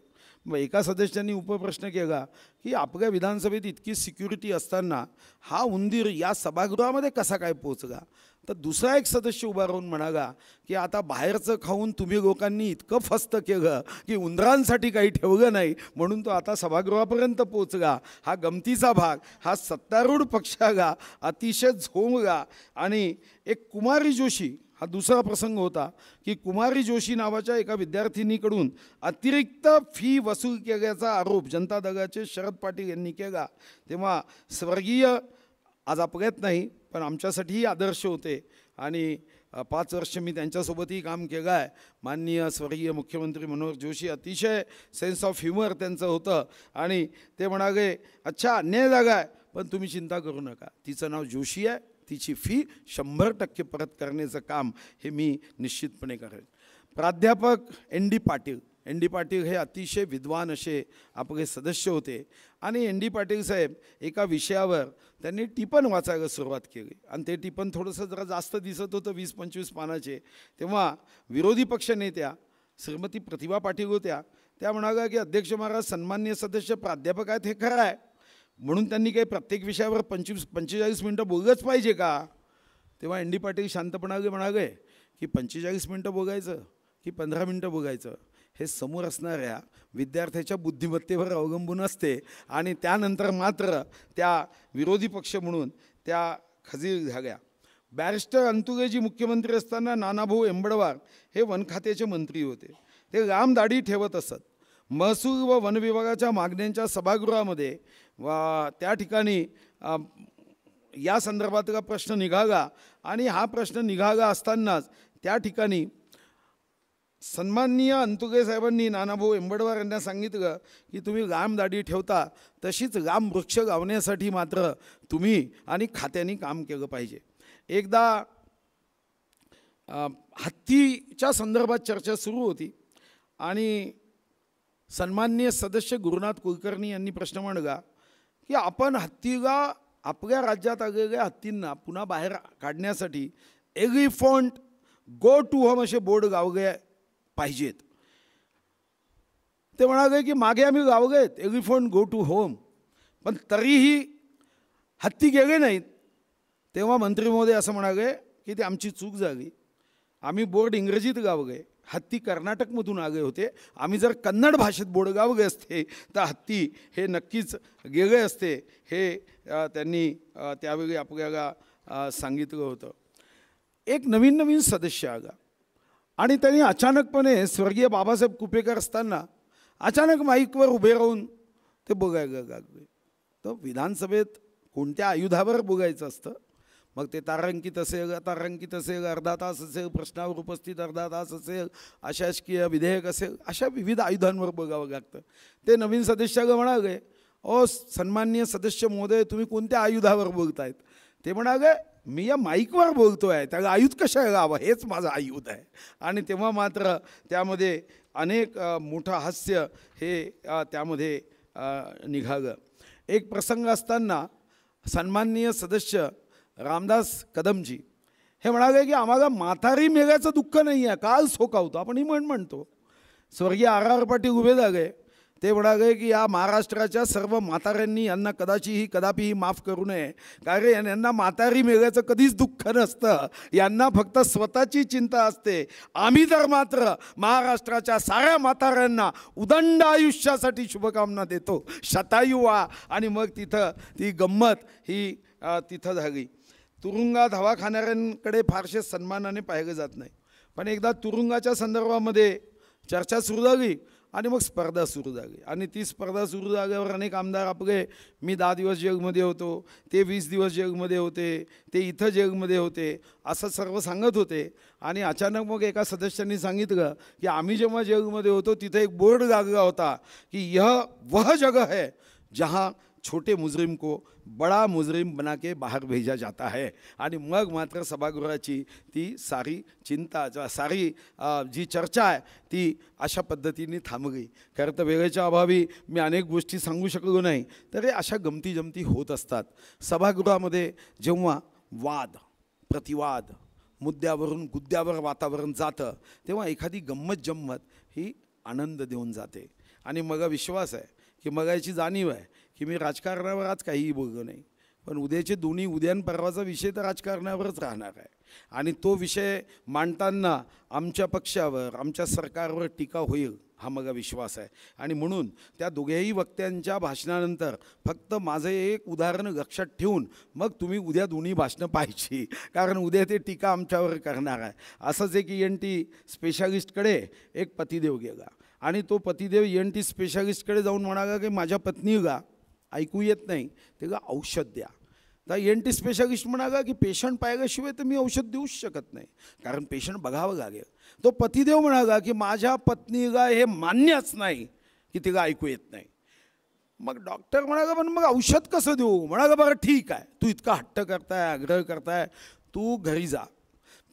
मग एका सदस्यांनी उपप्रश्न केला की आपल्या विधानसभेत इतकी सिक्युरिटी असताना हा उंदीर या सभागृहामध्ये कसा काय पोचला. तर दुसरा एक सदस्य उभा राहून म्हणाला की आता बाहेरचं खाऊन तुम्ही लोकांनी इतकं फस्त केलं की उंदरांसाठी काही ठेवलं नाही, म्हणून तो आता सभागृहापर्यंत पोचला. हा गमतीचा भाग हा सत्तारूढ पक्षाला अतिशय झोंबला. आणि एक कुमारी जोशी हा दुसरा प्रसंग होता की कुमारी जोशी नावाच्या एका विद्यार्थिनीकडून अतिरिक्त फी वसूल केल्याचा आरोप जनता दलाचे शरद पाटील यांनी केला. तेव्हा स्वर्गीय आज आपल्यात नाही पण आमच्यासाठीही आदर्श होते आणि 5 वर्ष मी त्यांच्यासोबतही काम केलं आहे. माननीय स्वर्गीय मुख्यमंत्री मनोहर जोशी अतिशय सेन्स ऑफ ह्युमर त्यांचं होतं आणि ते म्हणाले अच्छा अन्याय झाला आहे पण तुम्ही चिंता करू नका, तिचं नाव जोशी आहे, तिची फी 100% परत करण्याचं काम हे मी निश्चितपणे करेन. प्राध्यापक एन डी पाटील हे अतिशय विद्वान असे आपले सदस्य होते आणि एन डी पाटील साहेब एका विषयावर त्यांनी टिपण वाचायला सुरुवात केली आणि ते टिपण थोडंसं जरा जास्त दिसत होतं, 20-25 पानाचे. तेव्हा विरोधी पक्षनेत्या श्रीमती प्रतिभा पाटील होत्या. त्या म्हणाल्या की अध्यक्ष महाराज सन्माननीय सदस्य प्राध्यापक आहेत हे खरं आहे, म्हणून त्यांनी काही प्रत्येक विषयावर 45 मिनटं बोललंच पाहिजे का. तेव्हा एन डी पाटील शांतपणाने म्हणाले की 45 मिनटं बोलायचं की 15 मिनटं बोलायचं हे समोर असणाऱ्या विद्यार्थ्याच्या बुद्धिमत्तेवर अवलंबून असते. आणि त्यानंतर मात्र त्या विरोधी पक्ष म्हणून त्या खजीर झाल्या. बॅरिस्टर अंतुगेजी मुख्यमंत्री असताना नानाभाऊ एंबडवार हे वन खात्याचे मंत्री होते. ते लांब दाढी ठेवत असत. महसूल व वन विभागाच्या मागण्यांच्या सभागृहामध्ये त्या ठिकाणी या संदर्भातला प्रश्न निघाला आणि हा प्रश्न निघाला असतानाच त्या ठिकाणी सन्माननीय अंतुगे साहेबांनी नानाभाऊ एंबडवार यांना सांगितलं की तुम्ही लांब दाढी ठेवता तशीच लांब वृक्ष लावण्यासाठी मात्र तुम्ही आणि खात्याने काम केलं पाहिजे. एकदा हत्तीच्या संदर्भात चर्चा सुरू होती आणि सन्माननीय सदस्य गुरुनाथ कुलकर्णी यांनी प्रश्न मांडला की आपण हत्तीला आपल्या राज्यात आलेल्या हत्तींना पुन्हा बाहेर काढण्यासाठी एलिफंट गो टू होम असे बोर्ड लावले पाहिजेत. ते म्हणाले की मागे आम्ही लावलेत एलिफंट गो टू होम पण तरीही हत्ती गेले नाहीत. तेव्हा मंत्री महोदय असं म्हणाले की ते आमची चूक झाली, आम्ही बोर्ड इंग्रजीत लावले, हत्ती कर्नाटकमधून आले होते, आम्ही जर कन्नड भाषेत बोर्ड लावले असते तर हत्ती हे नक्कीच गेले असते हे त्यांनी त्यावेळी आपल्याला सांगितलं होतं. एक नवीन सदस्य आला आणि त्यांनी अचानकपणे स्वर्गीय बाबासाहेब कुपेकर असताना अचानक माईकवर उभे राहून ते बघायला लागले. तर विधानसभेत कोणत्या आयुधावर बघायचं असतं, मग ते तारांकित असेल अतारांकित असेल, अर्धा तास असेल, प्रश्नावर उपस्थित अर्धा तास असेल, अशासकीय विधेयक असेल, अशा विविध आयुधांवर बघावं लागतं. ते नवीन सदस्याला म्हणाले ओ सन्माननीय सदस्य महोदय तुम्ही कोणत्या आयुधावर बोलतायत. ते म्हणाले मी या माईकवर बोलतो आहे, त्याला आयुध कशाला लावा, हेच माझं आयुध आहे. आणि तेव्हा मात्र त्यामध्ये अनेक मोठं हास्य हे त्यामध्ये निघालं. एक प्रसंग असताना सन्माननीय सदस्य रामदास कदमजी हे म्हणाले की आम्हाला म्हातारी मेल्याचं दुःख नाही आहे, काल सोकावतो आपण ही म्हणतो. स्वर्गीय आर आर पाटील उभे झाले ते म्हणाले की या महाराष्ट्राच्या सर्व म्हाताऱ्यांनी यांना कदापिही माफ करू नये, कारण यांना म्हातारी मेल्याचं कधीच दुःख नसतं, यांना फक्त स्वतःची चिंता असते. आम्ही तर मात्र महाराष्ट्राच्या साऱ्या म्हाताऱ्यांना उदंड आयुष्यासाठी शुभकामना देतो, शतायू व्हा. आणि मग तिथं ती गंमत ही तिथं झाली. तुरुंगात हवा खाणाऱ्यांकडे फारसे सन्मानाने पाहिलं जात नाही, पण एकदा तुरुंगाच्या संदर्भामध्ये चर्चा सुरू झाली आणि मग स्पर्धा सुरू झाली. आणि ती स्पर्धा सुरू झाल्यावर अनेक आमदार आपले, मी 10 दिवस जेलमध्ये होतो, ते 20 दिवस जेलमध्ये होते, ते इथं जेलमध्ये होते, असं सर्व सांगत होते. आणि अचानक मग एका सदस्यांनी सांगितलं की आम्ही जेव्हा जेलमध्ये होतो तिथे एक बोर्ड लागला होता की यह वह जगह है जहाँ छोटे मुजरिम को बड़ा मुजरिम बना के बाहर भेजा जाता है. आणि मग मात्र सभागृहाची ती सारी चिंता, सारी जी चर्चा आहे ती अशा पद्धतीने थांबली. खरं तर वेळेच्या अभावी मी अनेक गोष्टी सांगू शकलो नाही, तर अशा गमती जमती होत असतात सभागृहामध्ये. जेव्हा वाद प्रतिवाद मुद्द्यावरून गुद्द्यावर वातावरण जातं तेव्हा एखादी गंमत जम्मत ही आनंद देऊन जाते. आणि मला विश्वास आहे की मला याची जाणीव आहे की मी राजकारणावर आज काहीही बोललो नाही, पण उद्याचे दोन्ही उद्यान परवाचा विषय तर राजकारणावरच राहणार आहे. आणि तो विषय मांडताना आमच्या पक्षावर, आमच्या सरकारवर टीका होईल हा मला विश्वास आहे. आणि म्हणून त्या दोघेही वक्त्यांच्या भाषणानंतर फक्त माझं एक उदाहरण लक्षात ठेवून मग तुम्ही उद्या दोन्ही भाषणं पाहायची, कारण उद्या ते टीका आमच्यावर करणार आहे. असंच एक ENT स्पेशालिस्टकडे एक पतिदेव गेला आणि तो पतिदेव ENT स्पेशालिस्टकडे जाऊन म्हणाला की माझ्या पत्नीला ऐकू येत नाही, त्याला औषध द्या. तर ENT स्पेशालिस्ट म्हणाला की पेशंट पाहिल्याशिवाय तर मी औषध देऊच शकत नाही, कारण पेशंट बघावं लागेल. तो पतिदेव म्हणाला की माझ्या पत्नीला हे मान्यच नाही की तिला ऐकू येत नाही. मग डॉक्टर म्हणाला पण मग औषध कसं देऊ? म्हणाला बरं ठीक आहे, तू इतका हट्ट करताय, आग्रह करताय, तू घरी जा,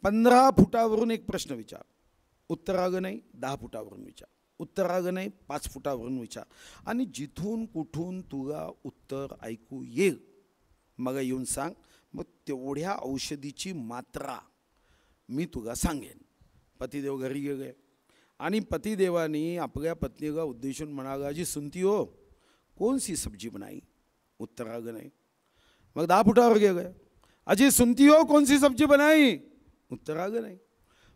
15 फुटावरून एक प्रश्न विचार, उत्तर आलं नाही 10 फुटावरून विचार, उत्तर आलं नाही 5 फुटावरून विचार, आणि जिथून कुठून तुला उत्तर ऐकू येईल मला येऊन सांग, मग तेवढ्या औषधीची मात्रा मी तुला सांगेन. पतिदेव घरी गेले आणि पतिदेवानी आपल्या पत्नीला उद्देशून म्हणाला जी सुनती हो कौन सी सब्जी बनाई? उत्तर आलं नाही. मग 10 फुटावर गेले, अजी सुनती हो कौन सी सब्जी बनाई? उत्तर आलं नाही.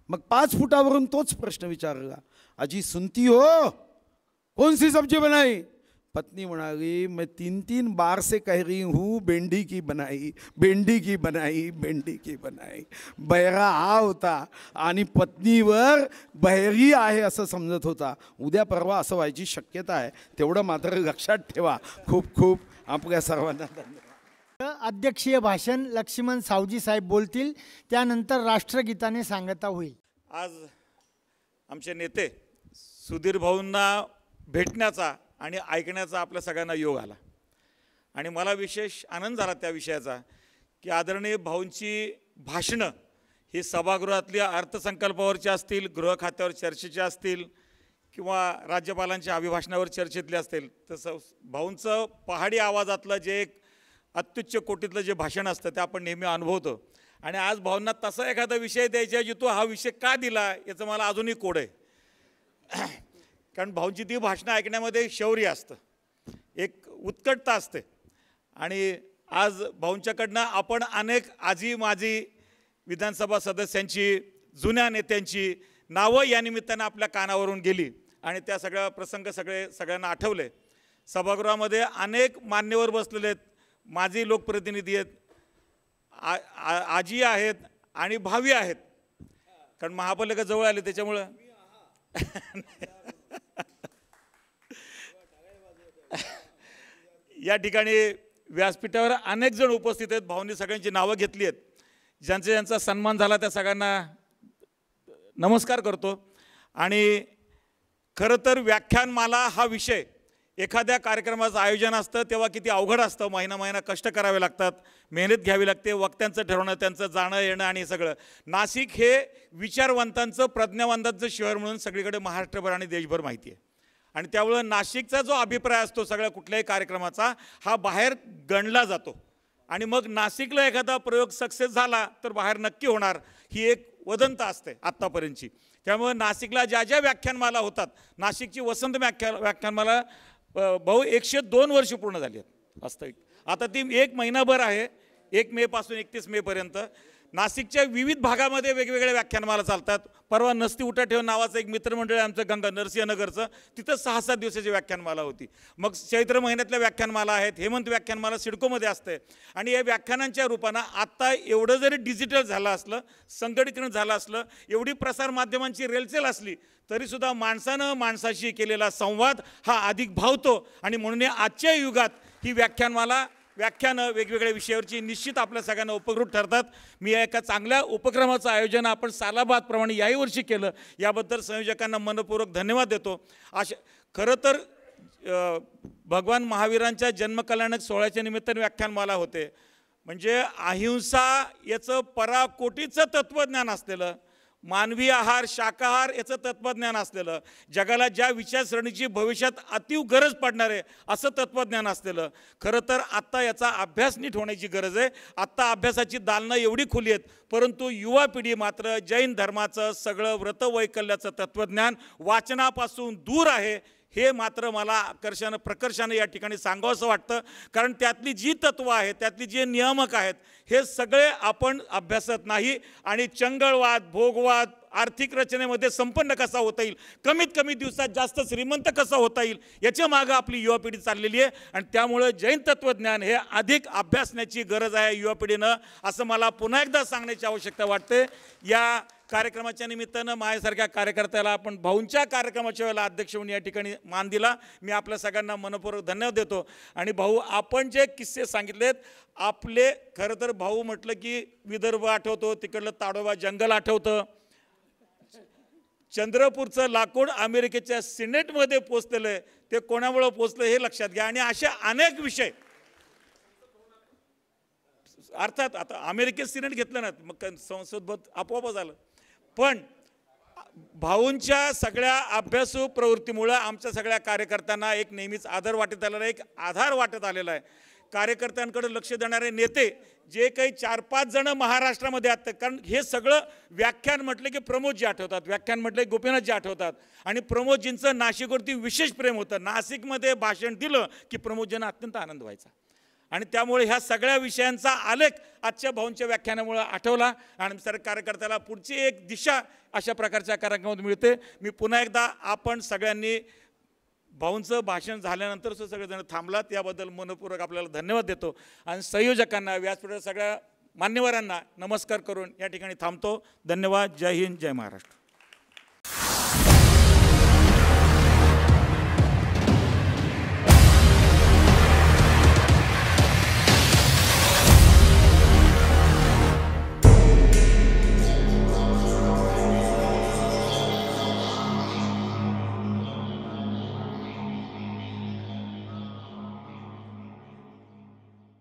मग 5 फुटावरून तोच प्रश्न विचारला, अजी सुनती हो कौन सी सब्जी बनाई? पत्नी म्हणाली मैं 3 बार से कह रही हूँ भेंडी की बनाई, भेंडी की बनाई, भेंडी की बनाई. बहिरा हा होता आणि पत्नीवर बहिरी आहे असं समजत होता. उद्या परवा असं व्हायची शक्यता आहे, तेवढं मात्र लक्षात ठेवा. खूप खूप आपल्या सर्वांना धन्यवाद. अध्यक्षीय भाषण लक्ष्मण सावजी साहेब बोलतील, त्यानंतर राष्ट्रगीताने सांगता होईल. आज आमचे नेते सुधीर भाऊंना भेटण्याचा आणि ऐकण्याचा आपल्या सगळ्यांना योग आला आणि मला विशेष आनंद झाला त्या विषयाचा की आदरणीय भाऊंची भाषणं ही सभागृहातल्या अर्थसंकल्पावरची असतील, गृह खात्यावर चर्चेचे असतील किंवा राज्यपालांच्या अभिभाषणावर चर्चेतले असतील, तसं भाऊंचं पहाडी आवाजातलं जे एक अत्युच्च कोटीतलं जे भाषण असतं ते आपण नेहमी अनुभवतो. आणि आज भाऊंना तसा एखादा विषय द्यायचा आहे, तो हा विषय का दिला याचं मला अजूनही कोड आहे. कारण भाऊंची ती भाषणं ऐकण्यामध्ये शौर्य असतं, एक उत्कटता असते. आणि आज भाऊंच्याकडनं आपण अनेक आजी माजी विधानसभा सदस्यांची, जुन्या नेत्यांची नावं या निमित्तानं आपल्या कानावरून गेली आणि त्या सगळ्या प्रसंग सगळ्यांना आठवले. सभागृहामध्ये अनेक मान्यवर बसलेले आहेत, माजी लोकप्रतिनिधी आहेत, आजी आहेत आणि भावी आहेत, कारण महापालिका जवळ आले त्याच्यामुळं या ठिकाणी व्यासपीठावर अनेक जण उपस्थित आहेत. भाऊंनी सगळ्यांची नावं घेतली आहेत. ज्यांचा सन्मान झाला त्या सगळ्यांना नमस्कार करतो. आणि खरं तर व्याख्यानमाला हा विषय एखाद्या कार्यक्रमाचं आयोजन असतं तेव्हा किती अवघड असतं, महिना कष्ट करावे लागतात, मेहनत घ्यावी लागते, वक्त्यांचं ठरवणं, त्यांचं जाणं येणं आणि सगळं. नाशिक हे विचारवंतांचं, प्रज्ञावंतांचं शहर म्हणून सगळीकडे महाराष्ट्रभर आणि देशभर माहिती आहे. आणि त्यामुळं नाशिकचा जो अभिप्राय असतो सगळ्या कुठल्याही कार्यक्रमाचा हा बाहेर गणला जातो. आणि मग नाशिकला एखादा प्रयोग सक्सेस झाला तर बाहेर नक्की होणार, ही एक वदंत असते आत्तापर्यंतची. त्यामुळे नाशिकला ज्या ज्या व्याख्यानमाला होतात, नाशिकची वसंत व्याख्यानमाला भाऊ 102 वर्ष पूर्ण झाली आहेत वास्तविक. आता ती 1 महिनाभर आहे, 1 मे पासून 31 मे पर्यंत. नाशिकच्या विविध भागामध्ये वेगवेगळ्या व्याख्यानमाला चालतात. परवा नसती उठा ठेवून नावाचं एक मित्रमंडळ आहे आमचं गंगा नरसिंहनगरचं, तिथं 6-7 दिवसाची व्याख्यानमाला होती. मग चैत्र महिन्यातल्या व्याख्यानमाला आहेत, हेमंत व्याख्यानमाला सिडकोमध्ये असते. आणि या व्याख्यानांच्या रूपानं आत्ता एवढं जरी डिजिटल झालं असलं, संगणकीकरण झालं असलं, एवढी प्रसारमाध्यमांची रेलचेल असली तरीसुद्धा माणसानं माणसाशी केलेला संवाद हा अधिक भावतो. आणि म्हणून आजच्या युगात ही व्याख्यानं वेगवेगळ्या विषयावरची निश्चित आपल्या सगळ्यांना उपकृत ठरतात. मी एका चांगल्या उपक्रमाचं आयोजन आपण सालाबादप्रमाणे याही वर्षी केलं, याबद्दल संयोजकांना मनपूर्वक धन्यवाद देतो. खरं तर भगवान महावीरांच्या जन्मकल्याणक सोहळ्याच्या निमित्ताने व्याख्यानमाला होते. म्हणजे अहिंसा याचं पराकोटीचं तत्त्वज्ञान असलेलं, मानवी आहार, शाकाहार याचं तत्त्वज्ञान असलेलं, जगाला ज्या विचारसरणीची भविष्यात अतीव गरज पडणार आहे असं तत्त्वज्ञान असलेलं. खरं तर आत्ता याचा अभ्यास नीट होण्याची गरज आहे. आत्ता अभ्यासाची दालनं एवढी खुली आहेत, परंतु युवा पिढी मात्र जैन धर्माचं सगळं व्रतवैकल्याचं तत्त्वज्ञान वाचनापासून दूर आहे. हे मात्र मला प्रकर्षानं या ठिकाणी सांगावंसं वाटतं. कारण त्यातली जी तत्त्वं आहेत, त्यातली जे नियामक आहेत, हे सगळे आपण अभ्यासत नाही. आणि चंगळवाद, भोगवाद, आर्थिक रचनेमध्ये संपन्न कसा होता येईल, कमीत कमी दिवसात जास्त श्रीमंत कसा होता येईल, याच्या मागं आपली युवा पिढी चाललेली आहे. आणि त्यामुळं जैन तत्त्वज्ञान हे अधिक अभ्यासण्याची गरज आहे युवा पिढीनं, असं मला पुन्हा एकदा सांगण्याची आवश्यकता वाटते. या कार्यक्रमाच्या निमित्तानं माझ्यासारख्या कार्यकर्त्याला आपण भाऊंच्या कार्यक्रमाच्या वेळेला अध्यक्ष म्हणून या ठिकाणी मान दिला. मी आपल्या सगळ्यांना मनपूर्वक धन्यवाद देतो. आणि भाऊ, आपण जे किस्से सांगितलेत आपले, खरं तर भाऊ म्हटलं की विदर्भ आठवतो, तिकडलं ताडोबा जंगल आठवतं, चंद्रपूरचं लाकूड अमेरिकेच्या सिनेटमध्ये पोचलेलं आहे, ते कोणामुळं पोचलं हे लक्षात घ्या. आणि अशा अनेक विषय, अर्थात आता अमेरिकेत सिनेट घेतलं ना, मग संसदबद्ध आपोआप झालं. पण भाऊंच्या सगळ्या अभ्यासू प्रवृत्तीमुळं आमच्या सगळ्या कार्यकर्त्यांना एक नेहमीच आदर वाटत आलेला आहे, एक आधार वाटत आलेला आहे. कार्यकर्त्यांकडे लक्ष देणारे नेते जे काही 4-5 जण महाराष्ट्रामध्ये आहेत, कारण हे सगळं व्याख्यान म्हटलं की प्रमोदजी आठवतात, व्याख्यान म्हटलं की गोपीनाथजी आठवतात. आणि प्रमोदजींचं नाशिकवरती विशेष प्रेम होतं. नाशिकमध्ये भाषण दिलं की प्रमोदजींना अत्यंत आनंद व्हायचा. आणि त्यामुळे ह्या सगळ्या विषयांचा आलेख आजच्या भाऊंच्या व्याख्यानामुळे आठवला. आणि सर्व कार्यकर्त्याला पुढची एक दिशा अशा प्रकारच्या कार्यक्रमात मिळते. मी पुन्हा एकदा आपण सगळ्यांनी भाऊंचं भाषण झाल्यानंतर सगळेजण थांबलात याबद्दल मनपूर्वक आपल्याला धन्यवाद देतो. आणि संयोजकांना, व्यासपीठाच्या सगळ्या मान्यवरांना नमस्कार करून या ठिकाणी थांबतो. धन्यवाद. जय हिंद, जय महाराष्ट्र.